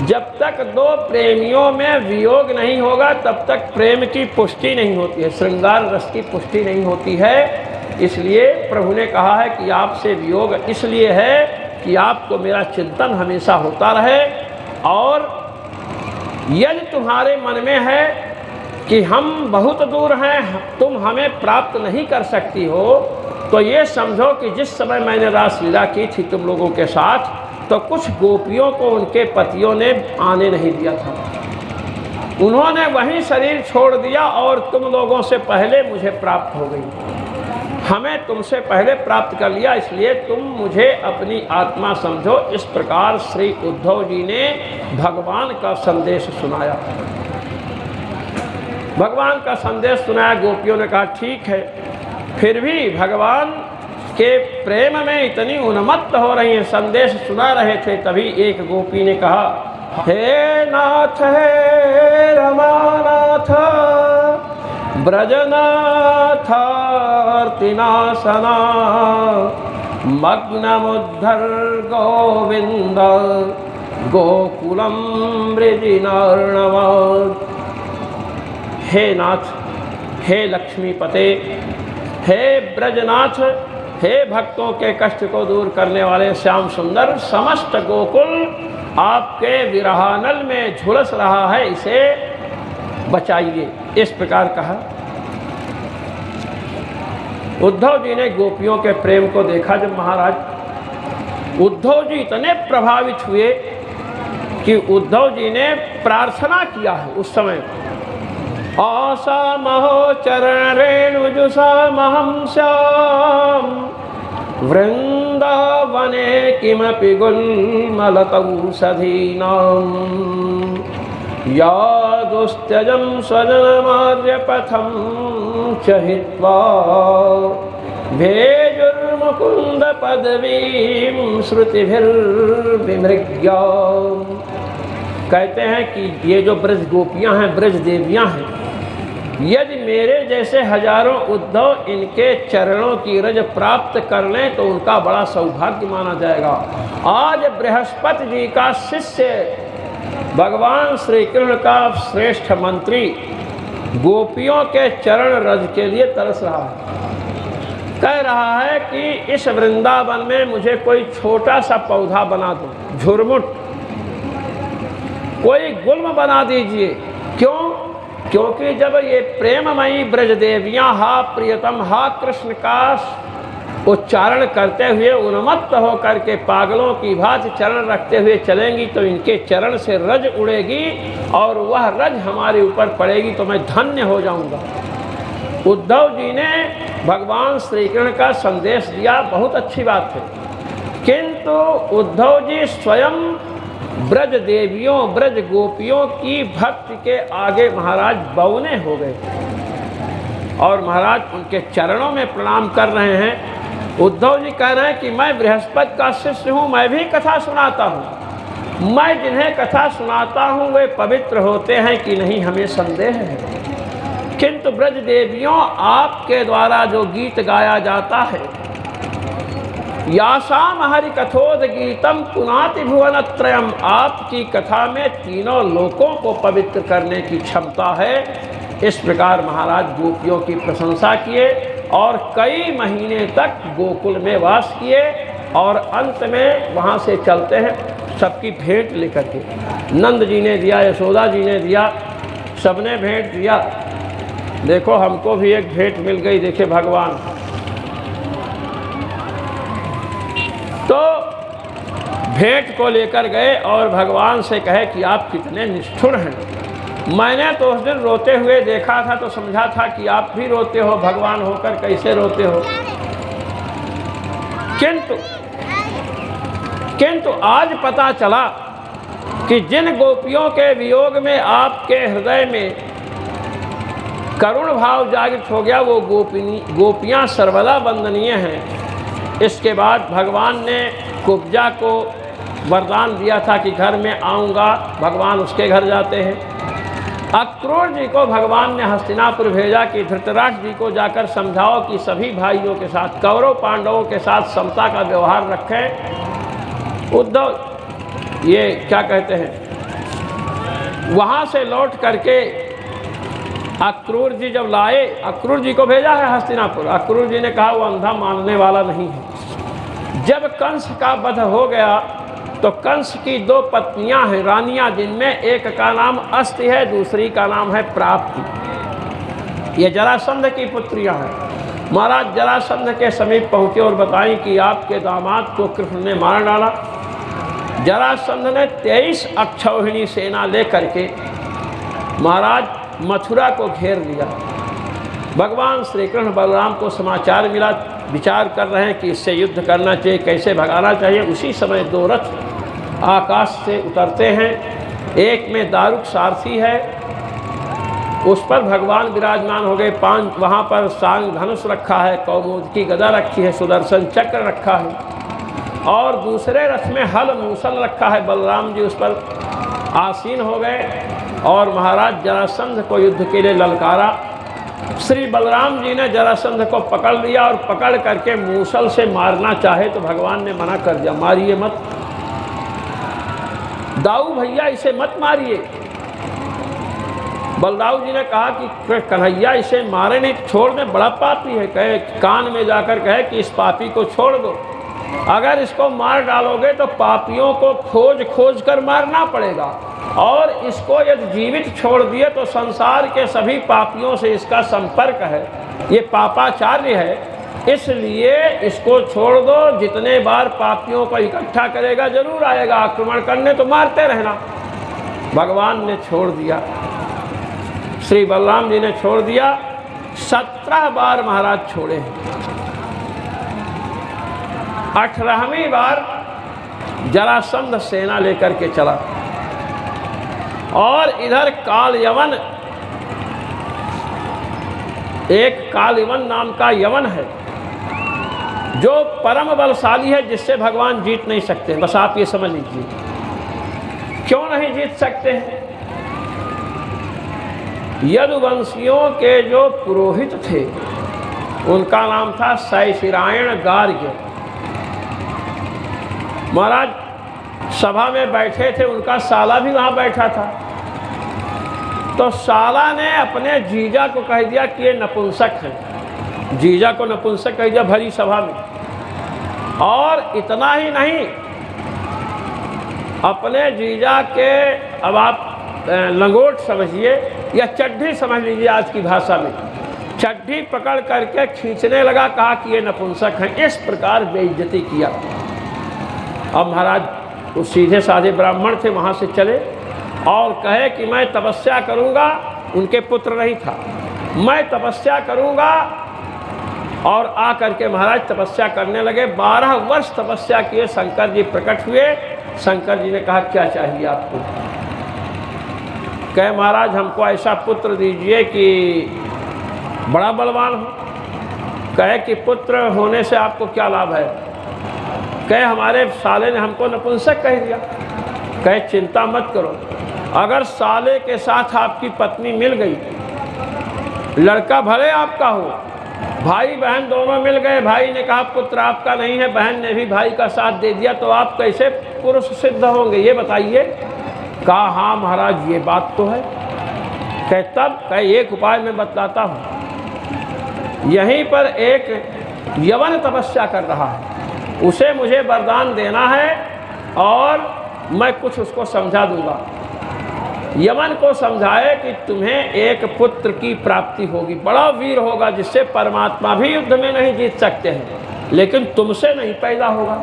जब तक 2 प्रेमियों में वियोग नहीं होगा तब तक प्रेम की पुष्टि नहीं होती है, श्रृंगार रस की पुष्टि नहीं होती है। इसलिए प्रभु ने कहा है कि आपसे वियोग इसलिए है कि आपको मेरा चिंतन हमेशा होता रहे। और यदि तुम्हारे मन में है कि हम बहुत दूर हैं, तुम हमें प्राप्त नहीं कर सकती हो, तो ये समझो कि जिस समय मैंने रासलीला की थी तुम लोगों के साथ, तो कुछ गोपियों को उनके पतियों ने आने नहीं दिया था। उन्होंने वहीं शरीर छोड़ दिया और तुम लोगों से पहले मुझे प्राप्त हो गई। हमें तुमसे पहले प्राप्त कर लिया, इसलिए तुम मुझे अपनी आत्मा समझो। इस प्रकार श्री उद्धव जी ने भगवान का संदेश सुनाया। भगवान का संदेश सुनाया। गोपियों ने कहा ठीक है, फिर भी भगवान के प्रेम में इतनी उन्मत्त हो रही हैं, संदेश सुना रहे थे। तभी एक गोपी ने कहा, हे नाथ, हे रमानाथ, ब्रजनाथ अर्तिनाशना, मग्नमुद्धर गोविंद गोकुलम ब्रजिनार्णव। हे नाथ, हे लक्ष्मीपते, हे ब्रजनाथ, हे भक्तों के कष्ट को दूर करने वाले श्याम सुंदर, समस्त गोकुल आपके विरहानल में झुलस रहा है, इसे बचाइए। इस प्रकार कहा। उद्धव जी ने गोपियों के प्रेम को देखा। जब महाराज उद्धव जी इतने प्रभावित हुए कि उद्धव जी ने प्रार्थना किया है उस समय, आशा महो चरण रेणुजुषा महं श्याम वृंदावने किमपि गुल्मलतौ सधीनाम, यादुस्त्यजं स्वजनमार्यपथं च हित्वा भेजुर्मुकुन्द पदवीं श्रुतिभिर्विमृग्या। कहते हैं कि ये जो ब्रज गोपियां हैं, ब्रज देवियां हैं, यदि मेरे जैसे हजारों उद्धव इनके चरणों की रज प्राप्त कर लें तो उनका बड़ा सौभाग्य माना जाएगा। आज बृहस्पति जी का शिष्य, भगवान श्री कृष्ण का श्रेष्ठ मंत्री, गोपियों के चरण रज के लिए तरस रहा है। कह रहा है कि इस वृंदावन में मुझे कोई छोटा सा पौधा बना दो, झुरमुट, कोई गुल्म बना दीजिए। क्यों? क्योंकि जब ये प्रेममयी ब्रज देवियाँ हा प्रियतम हा कृष्ण का उच्चारण करते हुए उन्मत्त होकर के पागलों की भांति चरण रखते हुए चलेंगी तो इनके चरण से रज उड़ेगी और वह रज हमारे ऊपर पड़ेगी तो मैं धन्य हो जाऊंगा। उद्धव जी ने भगवान श्री कृष्ण का संदेश दिया, बहुत अच्छी बात है, किंतु उद्धव जी स्वयं ब्रज देवियों, ब्रज गोपियों की भक्ति के आगे महाराज बौने हो गए। और महाराज उनके चरणों में प्रणाम कर रहे हैं। उद्धव जी कह रहे हैं कि मैं बृहस्पति का शिष्य हूँ, मैं भी कथा सुनाता हूँ। मैं जिन्हें कथा सुनाता हूँ वे पवित्र होते हैं कि नहीं हमें संदेह है, किंतु ब्रज देवियों आपके द्वारा जो गीत गाया जाता है, यासाम हरि कथोद गीतम पुनाति भुवनत्रयम, आपकी कथा में तीनों लोकों को पवित्र करने की क्षमता है। इस प्रकार महाराज गोपियों की प्रशंसा किए और कई महीने तक गोकुल में वास किए और अंत में वहाँ से चलते हैं सबकी भेंट लेकर के। नंद जी ने दिया, यशोदा जी ने दिया, सबने भेंट दिया। देखो हमको भी एक भेंट मिल गई, देखे भगवान। तो भेंट को लेकर गए और भगवान से कहे कि आप कितने निष्ठुर हैं। मैंने तो उस दिन रोते हुए देखा था तो समझा था कि आप भी रोते हो, भगवान होकर कैसे रोते हो। किंतु आज पता चला कि जिन गोपियों के वियोग में आपके हृदय में करुण भाव जागृत हो गया, वो गोपियाँ सर्वदा वंदनीय हैं। इसके बाद भगवान ने कुब्जा को वरदान दिया था कि घर में आऊँगा, भगवान उसके घर जाते हैं। अक्रूर जी को भगवान ने हस्तिनापुर भेजा कि धृतराष्ट्र जी को जाकर समझाओ कि सभी भाइयों के साथ, कौरव पांडवों के साथ समता का व्यवहार रखें। उद्धव ये क्या कहते हैं, वहाँ से लौट करके अक्रूर जी जब लाए, अक्रूर जी को भेजा है हस्तिनापुर। अक्रूर जी ने कहा वो अंधा मानने वाला नहीं है। जब कंस का वध हो गया तो कंस की दो पत्नियां हैं, रानियां, जिनमें एक का नाम अस्ति है, दूसरी का नाम है प्राप्ति। ये जरासंध की पुत्रियां हैं। महाराज जरासंध के समीप पहुंचे और बताई कि आपके दामाद को कृष्ण ने मार डाला। जरासंध ने 23 अक्षौहिणी सेना लेकर के महाराज मथुरा को घेर लिया। भगवान श्री कृष्ण बलराम को समाचार मिला, विचार कर रहे हैं कि इससे युद्ध करना चाहिए, कैसे भगाना चाहिए। उसी समय दो रथ आकाश से उतरते हैं। एक में दारुक सारथी है, उस पर भगवान विराजमान हो गए। 5 वहाँ पर सांग धनुष रखा है, कौमुद की गदा रखी है, सुदर्शन चक्र रखा है। और दूसरे रथ में हल मूसल रखा है, बलराम जी उस पर आसीन हो गए और महाराज जरासंध को युद्ध के लिए ललकारा। श्री बलराम जी ने जरासंध को पकड़ लिया और पकड़ करके मूसल से मारना चाहे तो भगवान ने मना कर दिया, मारिए मत, दाऊ भैया इसे मत मारिए। बलदाऊ जी ने कहा कि कन्हैया इसे मारे नहीं, छोड़ दे, बड़ा पापी है। कहे कान में जाकर कहे कि इस पापी को छोड़ दो, अगर इसको मार डालोगे तो पापियों को खोज खोज कर मारना पड़ेगा, और इसको यदि जीवित छोड़ दिए तो संसार के सभी पापियों से इसका संपर्क है, ये पापाचार्य है, इसलिए इसको छोड़ दो। जितने बार पापियों को इकट्ठा करेगा जरूर आएगा आक्रमण करने, तो मारते रहना। भगवान ने छोड़ दिया, श्री बलराम जी ने छोड़ दिया। 17 बार महाराज छोड़े हैं। 18वीं बार जरासंध सेना लेकर के चला और इधर काल यवन, एक काल यवन नाम का यवन है जो परम बलशाली है, जिससे भगवान जीत नहीं सकते। बस आप ये समझ लीजिए क्यों नहीं जीत सकते हैं। यदुवंशियों के जो पुरोहित थे उनका नाम था शैशिरायण गार्ग्य। महाराज सभा में बैठे थे, उनका साला भी वहाँ बैठा था। तो साला ने अपने जीजा को कह दिया कि ये नपुंसक है। जीजा को नपुंसक कह दिया भरी सभा में। और इतना ही नहीं, अपने जीजा के, अब आप लंगोट समझिए या चड्ढी समझ लीजिए आज की भाषा में, चड्ढी पकड़ करके खींचने लगा, कहा कि ये नपुंसक हैं। इस प्रकार बेइज्जती किया। अब महाराज वो सीधे साधे ब्राह्मण थे, वहाँ से चले और कहे कि मैं तपस्या करूँगा। उनके पुत्र नहीं था, मैं तपस्या करूँगा। और आ करके महाराज तपस्या करने लगे। 12 वर्ष तपस्या किए। शंकर जी प्रकट हुए। शंकर जी ने कहा क्या चाहिए आपको? कहे महाराज हमको ऐसा पुत्र दीजिए कि बड़ा बलवान हूँ। कहे कि पुत्र होने से आपको क्या लाभ है? कहे हमारे साले ने हमको नपुंसक कह दिया। कहे चिंता मत करो, अगर साले के साथ आपकी पत्नी मिल गई, लड़का भले आपका हो, भाई बहन दोनों मिल गए, भाई ने कहा पुत्र आपका नहीं है, बहन ने भी भाई का साथ दे दिया, तो आप कैसे पुरुष सिद्ध होंगे ये बताइए? कहा हाँ महाराज ये बात तो है। कहे तब? कहे एक उपाय मैं बतलाता हूँ। यहीं पर एक यवन तपस्या कर रहा है, उसे मुझे वरदान देना है और मैं कुछ उसको समझा दूंगा। यमन को समझाए कि तुम्हें एक पुत्र की प्राप्ति होगी, बड़ा वीर होगा जिससे परमात्मा भी युद्ध में नहीं जीत सकते हैं, लेकिन तुमसे नहीं पैदा होगा।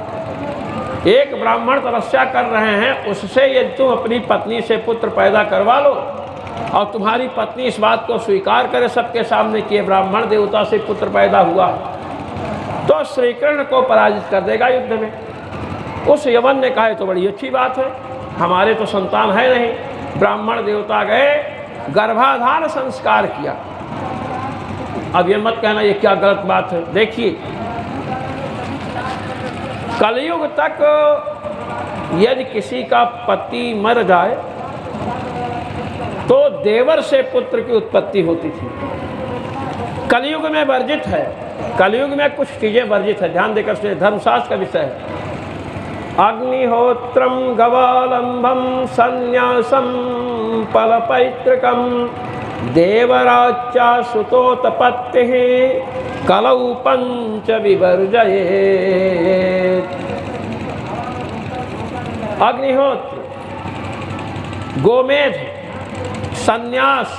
एक ब्राह्मण तपस्या कर रहे हैं, उससे यदि तुम अपनी पत्नी से पुत्र पैदा करवा लो और तुम्हारी पत्नी इस बात को स्वीकार करे सबके सामने कि ब्राह्मण देवता से पुत्र पैदा हुआ, तो श्री कृष्ण को पराजित कर देगा युद्ध में। उस यवन ने कहा तो बड़ी अच्छी बात है, हमारे तो संतान है नहीं। ब्राह्मण देवता गए, गर्भाधान संस्कार किया। अब ये मत कहना ये क्या गलत बात है। देखिए कलयुग तक यदि किसी का पति मर जाए तो देवर से पुत्र की उत्पत्ति होती थी। कलयुग में वर्जित है, कलयुग में कुछ चीज़ें वर्जित है, ध्यान देकर सुनिए, धर्मशास्त्र का विषय है। अग्निहोत्रम गवालंबम संन्यासम पलपैत्रकम देवराचा सुतोतपत्ति कलौ पंच विवर्जयेत्। अग्निहोत्र, गोमेध, संन्यास,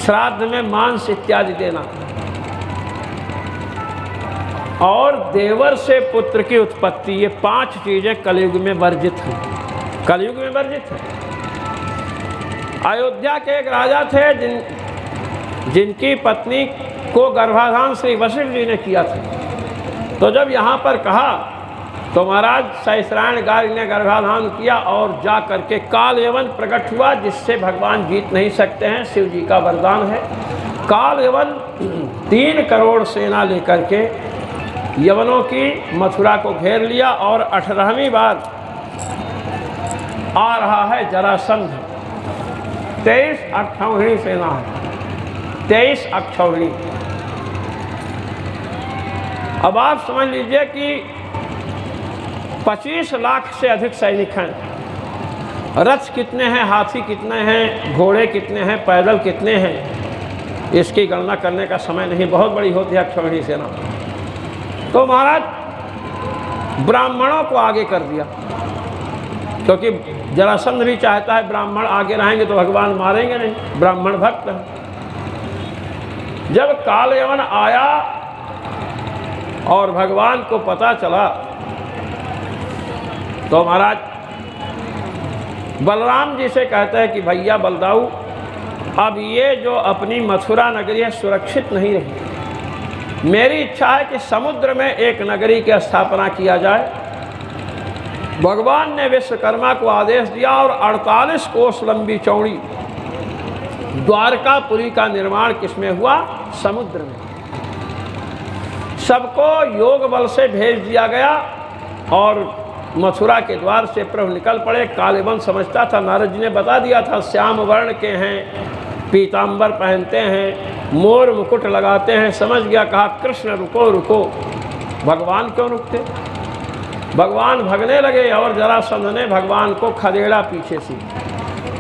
श्राद्ध में मांस इत्यादि देना और देवर से पुत्र की उत्पत्ति, ये 5 चीजें कलयुग में वर्जित हैं। कलयुग में वर्जित है। अयोध्या के एक राजा थे जिनकी पत्नी को गर्भाधान श्री वशिष्ठ जी ने किया था। तो जब यहाँ पर कहा तो महाराज सहस्रायण गाय ने गर्भाधान किया और जा करके काल यवन प्रकट हुआ, जिससे भगवान जीत नहीं सकते हैं, शिव जी का वरदान है। काल यवन 3 करोड़ सेना लेकर के यवनों की मथुरा को घेर लिया और 18वीं बार आ रहा है जरासंध। 23 अक्षौहिणी सेना है, 23 अक्षौहिणी। अब आप समझ लीजिए कि 25 लाख से अधिक सैनिक हैं। रथ कितने हैं, हाथी कितने हैं, घोड़े कितने हैं, पैदल कितने हैं, इसकी गणना करने का समय नहीं, बहुत बड़ी होती है अक्षौहिणी सेना। तो महाराज ब्राह्मणों को आगे कर दिया, क्योंकि जरासंध भी चाहता है ब्राह्मण आगे रहेंगे तो भगवान मारेंगे नहीं, ब्राह्मण भक्त हैं। जब काल यवन आया और भगवान को पता चला तो महाराज बलराम जी से कहते हैं कि भैया बलदाऊ, अब ये जो अपनी मथुरा नगरी है सुरक्षित नहीं रही, मेरी इच्छा है कि समुद्र में एक नगरी की स्थापना किया जाए। भगवान ने विश्वकर्मा को आदेश दिया और 48 कोस लंबी चौड़ी द्वारकापुरी का निर्माण किसमें हुआ? समुद्र में। सबको योग बल से भेज दिया गया और मथुरा के द्वार से प्रभु निकल पड़े। कालेवन समझता था, नारद जी ने बता दिया था, श्याम वर्ण के हैं, पीतांबर पहनते हैं, मोर मुकुट लगाते हैं, समझ गया। कहा कृष्ण रुको रुको, भगवान क्यों रुकते? भगवान भगने लगे और जरासंध ने भगवान को खदेड़ा पीछे से।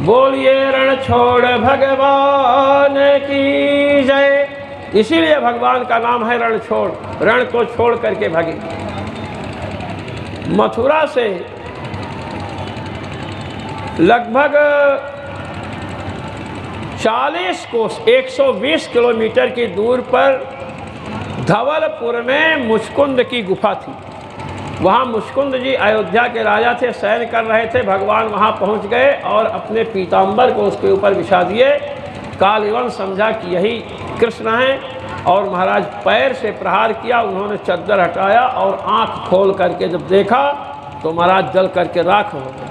बोलिए रण छोड़ भगवान की जय। इसीलिए भगवान का नाम है रण छोड़, रण को छोड़ करके भगे। मथुरा से लगभग 40 कोस 120 किलोमीटर की दूर पर धवलपुर में मुचकुंद की गुफा थी। वहाँ मुचकुंद जी अयोध्या के राजा थे, शयन कर रहे थे। भगवान वहाँ पहुँच गए और अपने पीतांबर को उसके ऊपर बिछा दिए। कालयवन समझा कि यही कृष्ण हैं और महाराज पैर से प्रहार किया। उन्होंने चद्दर हटाया और आँख खोल करके जब देखा तो महाराज जल करके राख हो गए।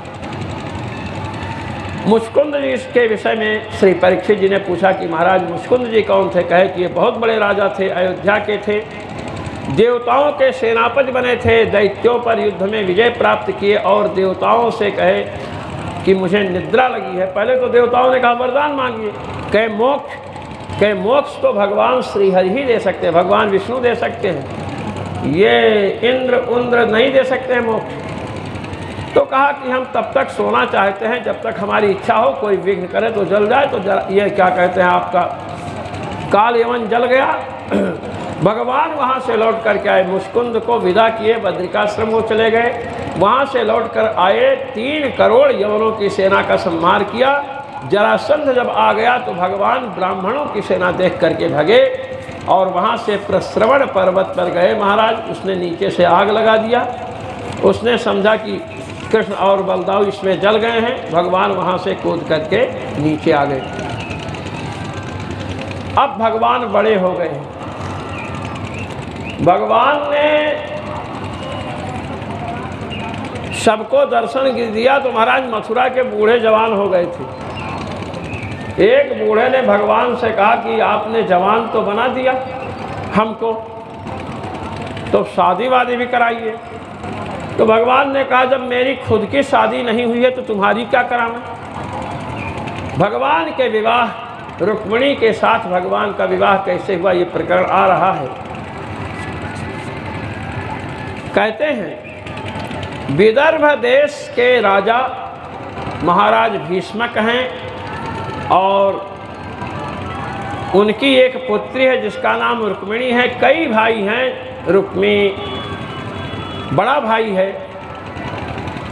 मुचकुंद जी के विषय में श्री परीक्षित जी ने पूछा कि महाराज मुचकुंद जी कौन थे। कहे कि ये बहुत बड़े राजा थे, अयोध्या के थे, देवताओं के सेनापति बने थे, दैत्यों पर युद्ध में विजय प्राप्त किए और देवताओं से कहे कि मुझे निद्रा लगी है। पहले तो देवताओं ने कहा वरदान मांगिए। कहे मोक्ष। कहे मोक्ष तो भगवान श्री हरि ही दे सकते हैं, भगवान विष्णु दे सकते हैं, ये इंद्र उंद्र नहीं दे सकते हैं मोक्ष। तो कहा कि हम तब तक सोना चाहते हैं जब तक हमारी इच्छा हो, कोई विघ्न करे तो जल जाए। तो ये क्या कहते हैं आपका काल यवन जल गया। भगवान वहाँ से लौट करके आए, मुचकुंद को विदा किए, बद्रिकाश्रम को चले गए। वहाँ से लौट कर आए, 3 करोड़ यवनों की सेना का संहार किया। जरासंध जब आ गया तो भगवान ब्राह्मणों की सेना देख करके भगे और वहाँ से प्रश्रवण पर्वत पर गए महाराज। उसने नीचे से आग लगा दिया। उसने समझा कि कृष्ण और बलदाऊ इसमें जल गए हैं। भगवान वहाँ से कूद करके नीचे आ गए। अब भगवान बड़े हो गए। भगवान ने सबको दर्शन दिया तो महाराज मथुरा के बूढ़े जवान हो गए थे। एक बूढ़े ने भगवान से कहा कि आपने जवान तो बना दिया हमको, तो शादी वादी भी कराइए। तो भगवान ने कहा जब मेरी खुद की शादी नहीं हुई है तो तुम्हारी क्या कराऊं। भगवान के विवाह रुक्मिणी के साथ भगवान का विवाह कैसे हुआ ये प्रकरण आ रहा है। कहते हैं विदर्भ देश के राजा महाराज भीष्मक हैं और उनकी एक पुत्री है जिसका नाम रुक्मिणी है। कई भाई हैं, रुक्मी बड़ा भाई है।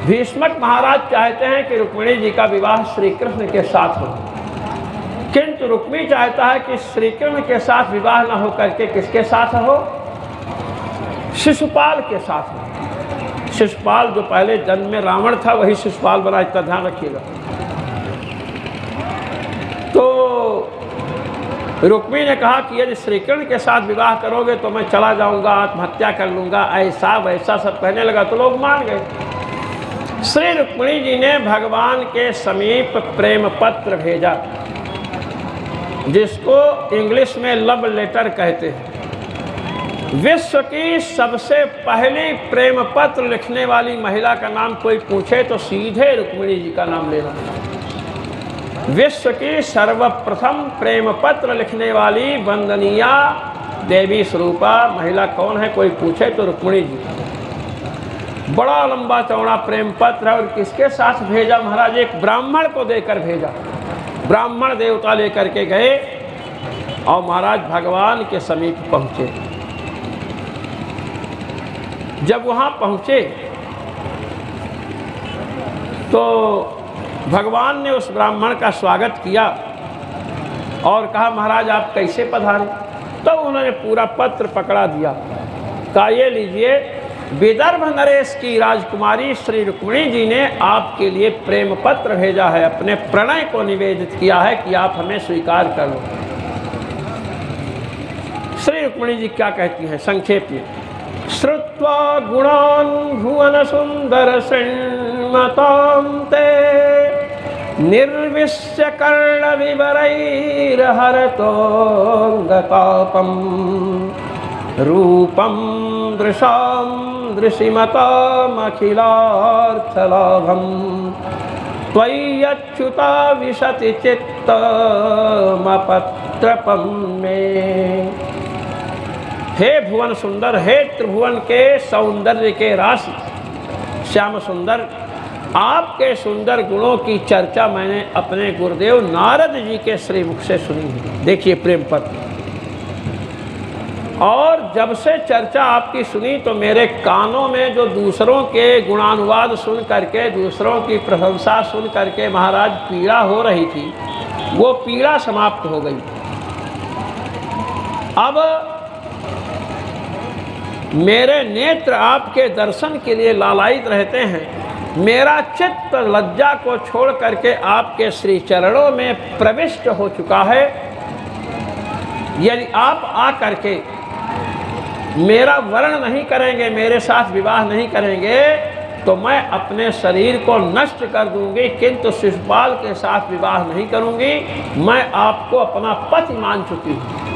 भीष्मक महाराज चाहते हैं कि रुक्मिणी जी का विवाह श्री कृष्ण के साथ हो, किंतु रुक्मी चाहता है कि श्री कृष्ण के साथ विवाह न हो करके किसके साथ हो, शिशुपाल के साथ हो। शिशुपाल जो पहले जन्म में रावण था वही शिशुपाल बना, इतना ध्यान रखिएगा। तो रुक्मी ने कहा कि यदि श्री कृष्ण के साथ विवाह करोगे तो मैं चला जाऊंगा, आत्महत्या कर लूंगा, ऐसा वैसा सब कहने लगा। तो लोग मान गए। श्री रुक्मिणी जी ने भगवान के समीप प्रेम पत्र भेजा, जिसको इंग्लिश में लव लेटर कहते हैं। विश्व की सबसे पहली प्रेम पत्र लिखने वाली महिला का नाम कोई पूछे तो सीधे रुक्मिणी जी का नाम लेना। विश्व की सर्वप्रथम प्रेम पत्र लिखने वाली वंदनीया देवी स्वरूपा महिला कौन है कोई पूछे तो रुक्मिणी जी। बड़ा लंबा चौड़ा प्रेम पत्र और किसके साथ भेजा महाराज, एक ब्राह्मण को देकर भेजा। ब्राह्मण देवता लेकर के गए और महाराज भगवान के समीप पहुँचे। जब वहाँ पहुँचे तो भगवान ने उस ब्राह्मण का स्वागत किया और कहा महाराज आप कैसे पधारे। तो उन्होंने पूरा पत्र पकड़ा दिया। कहा ये लीजिए, विदर्भ नरेश की राजकुमारी श्री रुक्मिणी जी ने आपके लिए प्रेम पत्र भेजा है, अपने प्रणय को निवेदित किया है कि आप हमें स्वीकार कर लो। श्री रुक्मिणी जी क्या कहती हैं संक्षेप में, श्रुत्वा गुणान् भुवन सुंदर श्रृण्मतां ते निर्विश्य कर्ण विवरैर्हरतोऽङ्गतापं रूपं दृशां दृशिमतामखिलार्थलाभं त्वय्यच्युता विशति चित्तमपत्रपं मे। हे भुवन सुंदर, हे त्रिभुवन के सौंदर्य के राशि श्याम सुंदर, आपके सुंदर गुणों की चर्चा मैंने अपने गुरुदेव नारद जी के श्रीमुख से सुनी है। देखिए प्रेम पत्र। और जब से चर्चा आपकी सुनी तो मेरे कानों में जो दूसरों के गुणानुवाद सुन करके, दूसरों की प्रशंसा सुन करके महाराज पीड़ा हो रही थी, वो पीड़ा समाप्त हो गई। अब मेरे नेत्र आपके दर्शन के लिए लालायित रहते हैं। मेरा चित्त लज्जा को छोड़ करके आपके श्री चरणों में प्रविष्ट हो चुका है। यदि आप आ करके मेरा वर्ण नहीं करेंगे, मेरे साथ विवाह नहीं करेंगे, तो मैं अपने शरीर को नष्ट कर दूंगी, किंतु शिशुपाल के साथ विवाह नहीं करूंगी, मैं आपको अपना पति मान चुकी हूँ।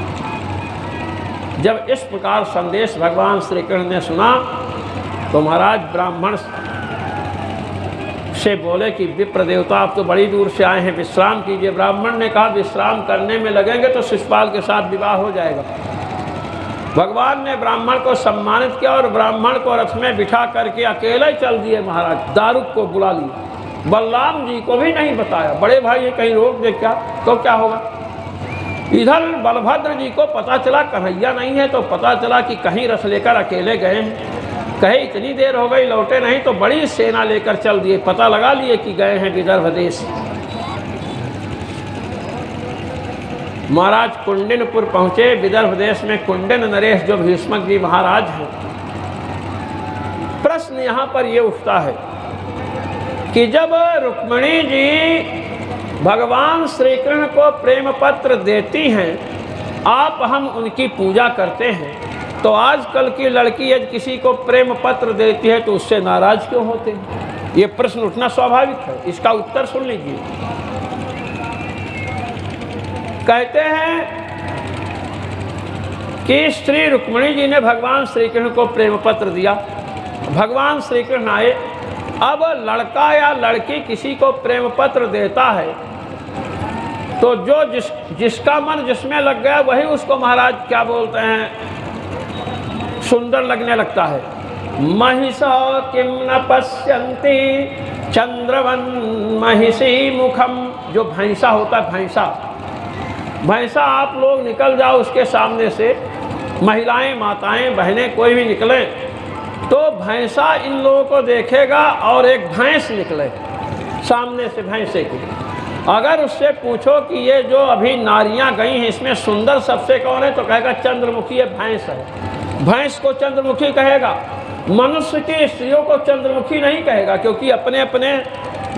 जब इस प्रकार संदेश भगवान श्री कृष्ण ने सुना तो महाराज ब्राह्मण से बोले कि विप्र देवता आप तो बड़ी दूर से आए हैं, विश्राम कीजिए। ब्राह्मण ने कहा विश्राम करने में लगेंगे तो शिशुपाल के साथ विवाह हो जाएगा। भगवान ने ब्राह्मण को सम्मानित किया और ब्राह्मण को रथ में बिठा करके अकेले चल दिए। महाराज दारुक को बुला लिया, बलराम जी को भी नहीं बताया। बड़े भाई ये कहीं रोक दे क्या तो क्या होगा। इधर बलभद्र जी को पता चला कन्हैया नहीं है, तो पता चला कि कहीं रथ लेकर अकेले गए हैं। कहे इतनी देर हो गई लौटे नहीं, तो बड़ी सेना लेकर चल दिए। पता लगा लिए कि गए हैं विदर्भ देश। महाराज कुंडिनपुर पहुंचे। विदर्भ देश में कुंडिन नरेश जो भीष्मक जी महाराज हैं। प्रश्न यहाँ पर ये उठता है कि जब रुक्मिणी जी भगवान श्री कृष्ण को प्रेम पत्र देती हैं, आप हम उनकी पूजा करते हैं, तो आजकल की लड़की यदि किसी को प्रेम पत्र देती है तो उससे नाराज क्यों होते हैं? ये प्रश्न उठना स्वाभाविक है। इसका उत्तर सुन लीजिए। कहते हैं कि श्री रुक्मिणी जी ने भगवान श्री कृष्ण को प्रेम पत्र दिया। भगवान श्री कृष्ण आए। अब लड़का या लड़की किसी को प्रेम पत्र देता है तो जो जिसका मन जिसमें लग गया वही उसको महाराज क्या बोलते हैं, सुंदर लगने लगता है। महिषा किम न पश्यन्ति चंद्रवन महिषी मुखम। जो भैंसा होता है, भैंसा आप लोग निकल जाओ उसके सामने से, महिलाएं माताएं बहनें कोई भी निकले तो भैंसा इन लोगों को देखेगा और एक भैंस निकले सामने से भैंसे की। अगर उससे पूछो कि ये जो अभी नारियां गई हैं इसमें सुंदर सबसे कौन है, तो कहेगा चंद्रमुखी ये भैंस है। भैंस को चंद्रमुखी कहेगा। मनुष्य की स्त्रियों को चंद्रमुखी नहीं कहेगा, क्योंकि अपने अपने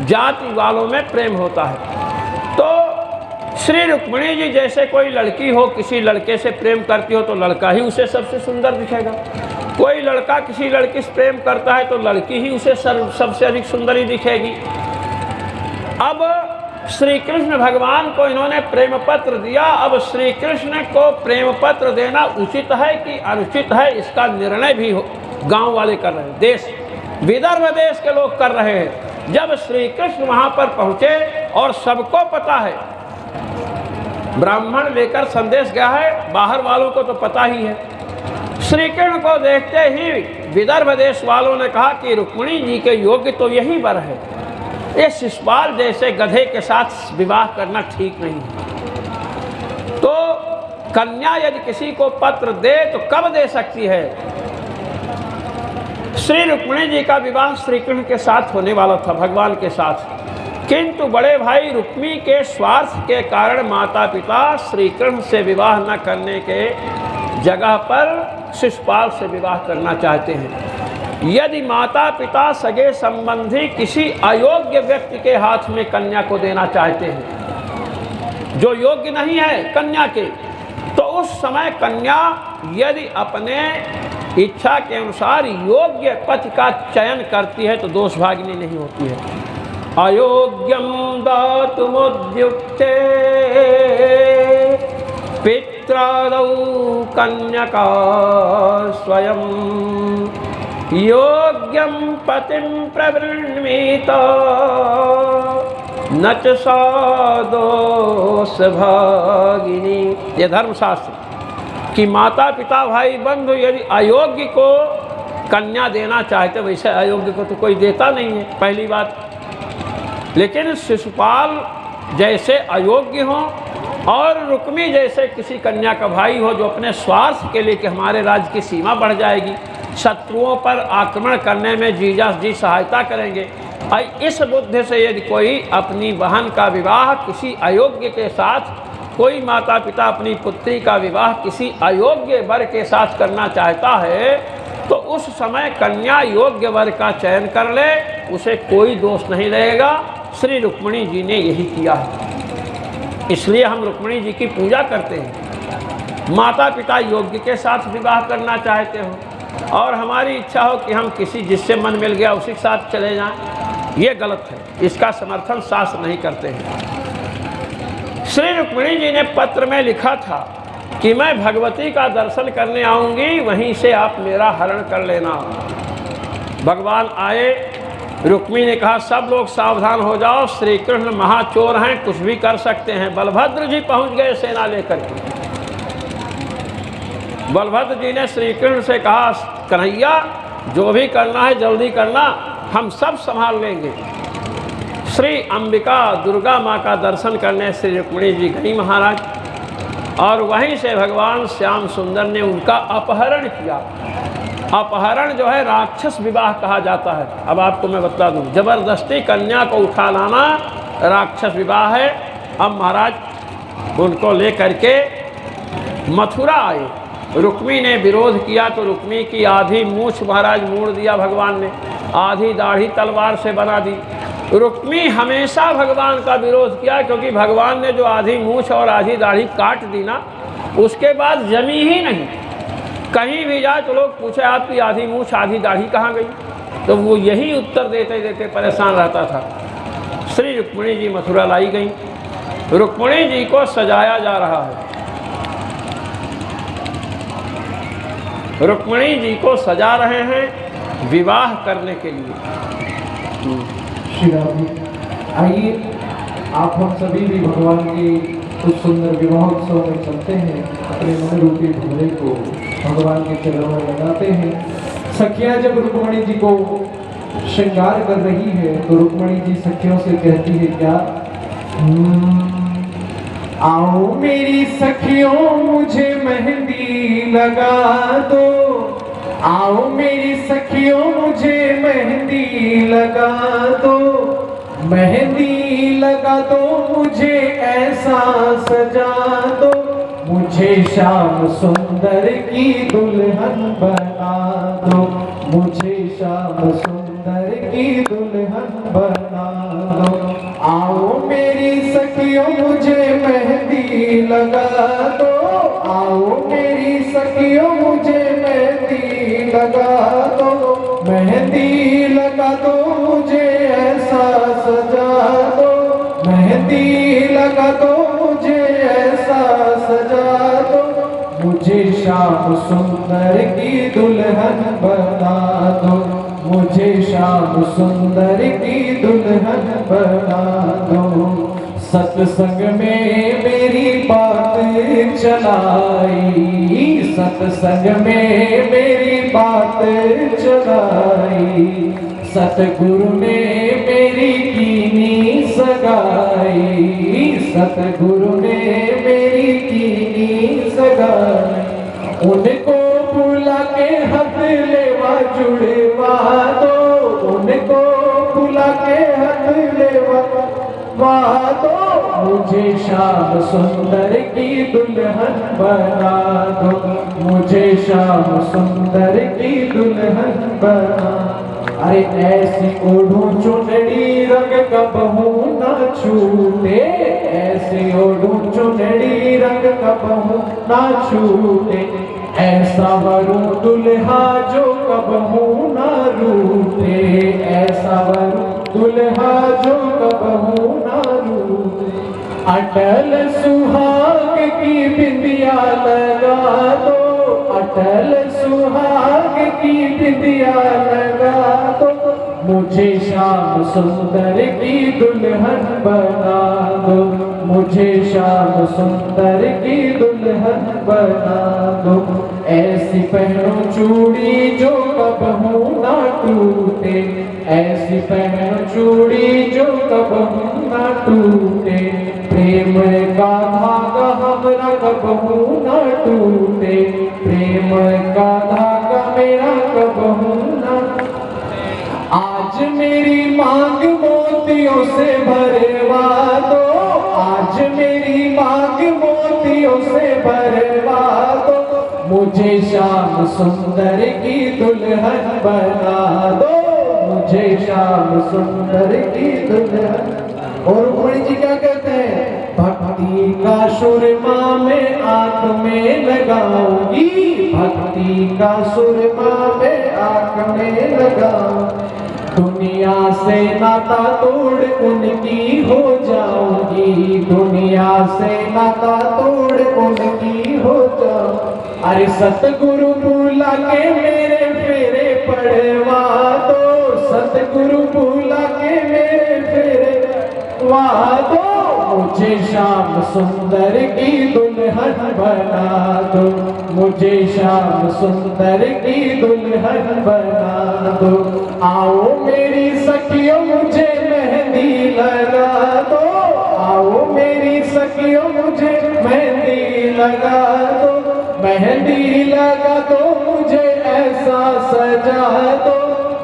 जाति वालों में प्रेम होता है। तो श्री रुक्मिणी जी जैसे कोई लड़की हो किसी लड़के से प्रेम करती हो तो लड़का ही उसे सबसे सुंदर दिखेगा। कोई लड़का किसी लड़की से प्रेम करता है तो लड़की ही उसे सबसे अधिक सुंदरी दिखेगी। अब श्री कृष्ण भगवान को इन्होंने प्रेम पत्र दिया। अब श्री कृष्ण को प्रेम पत्र देना उचित है कि अनुचित है, इसका निर्णय भी गांव वाले कर रहे हैं, देश विदर्भ देश के लोग कर रहे हैं। जब श्री कृष्ण वहां पर पहुंचे और सबको पता है, ब्राह्मण लेकर संदेश गया है, बाहर वालों को तो पता ही है। श्री कृष्ण को देखते ही विदर्भ देश वालों ने कहा कि रुक्मिणी जी के योग्य तो यही वर है, ये शिशुपाल जैसे गधे के साथ विवाह करना ठीक नहीं है। तो कन्या यदि किसी को पत्र दे तो कब दे सकती है? श्री रुक्मिणी जी का विवाह श्री कृष्ण के साथ होने वाला था, भगवान के साथ, किंतु बड़े भाई रुक्मी के स्वार्थ के कारण माता पिता श्री कृष्ण से विवाह न करने के जगह पर शिशुपाल से विवाह करना चाहते हैं। यदि माता पिता सगे संबंधी किसी अयोग्य व्यक्ति के हाथ में कन्या को देना चाहते हैं, जो योग्य नहीं है कन्या के, तो उस समय कन्या यदि अपने इच्छा के अनुसार योग्य पति का चयन करती है तो दोष भागिनी नहीं होती है। अयोग्यम दातुमुद्युक्ते पित्रादौ कन्यका स्वयं योग्यम पतिं प्रवृण्मीत न च सा दोष भागिनी। ये धर्मशास्त्र कि माता पिता भाई बंधु यदि अयोग्य को कन्या देना चाहते, वैसे अयोग्य को तो कोई देता नहीं है, पहली बात। लेकिन शिशुपाल जैसे अयोग्य हो और रुक्मी जैसे किसी कन्या का भाई हो जो अपने स्वार्थ के लिए कि हमारे राज्य की सीमा बढ़ जाएगी, शत्रुओं पर आक्रमण करने में जीजा जी सहायता करेंगे, इस बुद्धि से यदि कोई अपनी बहन का विवाह किसी अयोग्य के साथ, कोई माता पिता अपनी पुत्री का विवाह किसी अयोग्य वर के साथ करना चाहता है तो उस समय कन्या योग्य वर का चयन कर ले, उसे कोई दोष नहीं रहेगा। श्री रुक्मिणी जी ने यही किया है, इसलिए हम रुक्मिणी जी की पूजा करते हैं। माता पिता योग्य के साथ विवाह करना चाहते हो और हमारी इच्छा हो कि हम किसी जिससे मन मिल गया उसी के साथ चले जाएं, ये गलत है। इसका समर्थन शास्त्र नहीं करते हैं। श्री रुक्मिणी जी ने पत्र में लिखा था कि मैं भगवती का दर्शन करने आऊँगी, वहीं से आप मेरा हरण कर लेना। भगवान आए, रुक्मिणी ने कहा सब लोग सावधान हो जाओ, श्री कृष्ण महाचोर हैं, कुछ भी कर सकते हैं। बलभद्र जी पहुंच गए सेना लेकर के। बलभद्र जी ने श्री कृष्ण से कहा कन्हैया जो भी करना है जल्दी करना, हम सब संभाल लेंगे। श्री अंबिका दुर्गा माँ का दर्शन करने श्री रुक्मिणी जी गई महाराज, और वहीं से भगवान श्याम सुंदर ने उनका अपहरण किया। अपहरण जो है राक्षस विवाह कहा जाता है। अब आपको मैं बता दूं, जबरदस्ती कन्या को उठा लाना राक्षस विवाह है। अब महाराज उनको लेकर के मथुरा आए। रुक्मी ने विरोध किया तो रुक्मी की आधी मूछ महाराज मोड़ दिया भगवान ने, आधी दाढ़ी तलवार से बना दी। रुक्मी हमेशा भगवान का विरोध किया, क्योंकि भगवान ने जो आधी मूछ और आधी दाढ़ी काट दी ना, उसके बाद जमी ही नहीं। कहीं भी जाए तो लोग पूछे आपकी आधी मूछ आधी दाढ़ी कहाँ गई, तो वो यही उत्तर देते देते परेशान रहता था। श्री रुक्मिणी जी मथुरा लाई गई। रुक्मिणी जी को सजाया जा रहा है, रुक्मिणी जी को सजा रहे हैं विवाह करने के लिए। श्री राम जी, आइए आप हम सभी भी भगवान के उस सुंदर विवाहोत्सव में चलते हैं, अपने मन रूपी भोले को भगवान के चरणों में लगाते हैं। सखियां जब रुक्मिणी जी को श्रृंगार कर रही है तो रुक्मिणी जी सखियों से कहती है क्या, आओ मेरी सखियों मुझे मेहंदी लगा दो, आओ मेरी सखियों मुझे मेहंदी लगा दो, मेहंदी लगा दो मुझे ऐसा सजा दो, मुझे श्याम सुंदर की दुल्हन बना दो, मुझे श्याम सुंदर की दुल्हन बना दो। आओ मेरी सखियों मुझे मेहंदी लगा दो, आओ मेरी सखियों मुझे मेहंदी लगा दो, मेहंदी लगा दो मुझे ऐसा सजा दो, मेहंदी लगा दो मुझे ऐसा सजा दो, मुझे श्याम सुंदर की दुल्हन बना दो, मुझे श्याम सुंदर की दुल्हन बना दो। सत्संग में मेरी बात चलाई, सत्संग में मेरी बात चलाई, सतगुरु ने मेरी कीनी सगाई, सतगुरु ने मेरी कीनी सगाई, उनको बुला के हाथ लेवा जुड़वा दो, उनको बुला के हाथ लेवा दो, मुझे श्याम सुंदर की दुल्हन बना दो, मुझे श्याम सुंदर की दुल्हन बना। अरे ऐसी ओढ़ू चुनरी रंग कबहू न छूटे, ऐसी ओढ़ू चुनरी रंग कबहू न छूटे, ऐसा वरू दुल्हा जो कबहू न रूठे, ऐसा वरू दुल्हा जो कबहू न रूठे। अटल सुहाग की बिंदिया लगा दो, अटल सुहाग की बिंदिया लगा दो, मुझे श्याम सुंदर की दुल्हन बना दो, मुझे श्याम सुंदर की दुल्हन बना दो। ऐसी पहनो चूड़ी जो कबहू ना टूटे, ऐसी पहनो चूड़ी जो कबहू ना टूटे, प्रेम का धागा हमरा कबहू ना टूटे, प्रेम का धागा मेरा कबहू ना। आज मेरी मांग मोतियों से भरवा दो, आज मेरी मांग मोतियों से भरवा दो, मुझे श्याम सुंदर की दुल्हन बना दो, मुझे श्याम सुंदर की दुल्हन। और रुक्मिणी जी क्या कहते हैं, भक्ति का सुरमा में आंख में लगाऊंगी, भक्ति भक्ति का सुरमा में आंकने लगा। दुनिया से नाता तोड़ उनकी हो जाऊंगी, दुनिया से नाता तोड़ उनकी हो जाऊं। अरे सतगुरु बुला के मेरे फेरे पड़वा दो, सतगुरु बुला के मेरे फेरे पड़वा दो। मुझे श्याम सुंदर की दुल्हन बना दो, मुझे श्याम सुंदर की दुल्हन बना दो। आओ मेरी सखियों मुझे मेहंदी लगा दो, आओ मेरी सखियों मुझे मेहंदी लगा दो। मेहंदी लगा दो मुझे ऐसा सजा दो,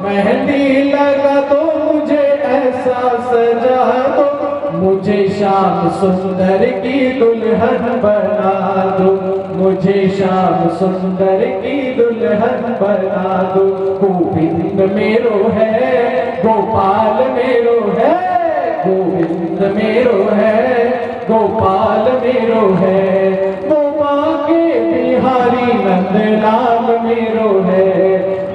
मेहंदी लगा दो मुझे ऐसा सजा दो। मुझे श्याम सुंदर की दुल्हन बना दो, मुझे श्याम सुंदर की दुल्हन बना दो। गोविंद मेरो है, गोपाल मेरो है, गोविंद मेरो है, गोपाल मेरो है। वो माँ के बिहारी नंदलाल मेरो है,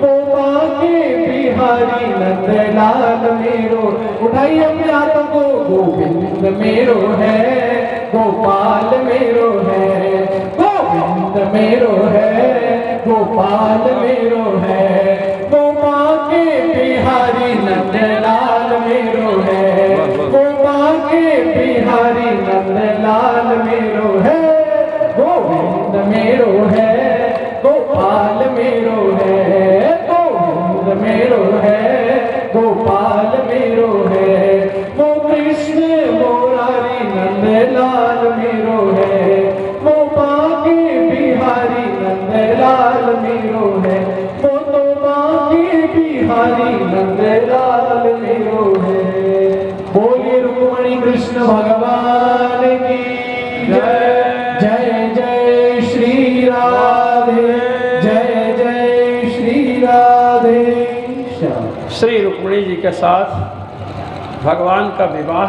वो माँ के बिहारी नंदलाल मेरो। उठाइए अपने हाथों को। गोविंद मेरो है, गोपाल मेरो है, गोविंद मेरो है, गोपाल मेरो है। वो माँ के बिहारी नंदलाल मेरो है, वो माँ के बिहारी नंदलाल मेरो है। गोविंद मेरो है, गोपाल मेरो है, गोविंद मेरो है, गोपाल मेरो है। वो कृष्ण मुरारी नंदलाल मेरो है, वो बाके बिहारी नंदलाल मेरो है, वो तो बाके बिहारी नंदलाल मेरो है। बोलिए रुक्मणी कृष्ण भगवान की जय। जय जय श्री राधे, जय जय श्री राधे। श्री रुक्मिणी जी के साथ भगवान का विवाह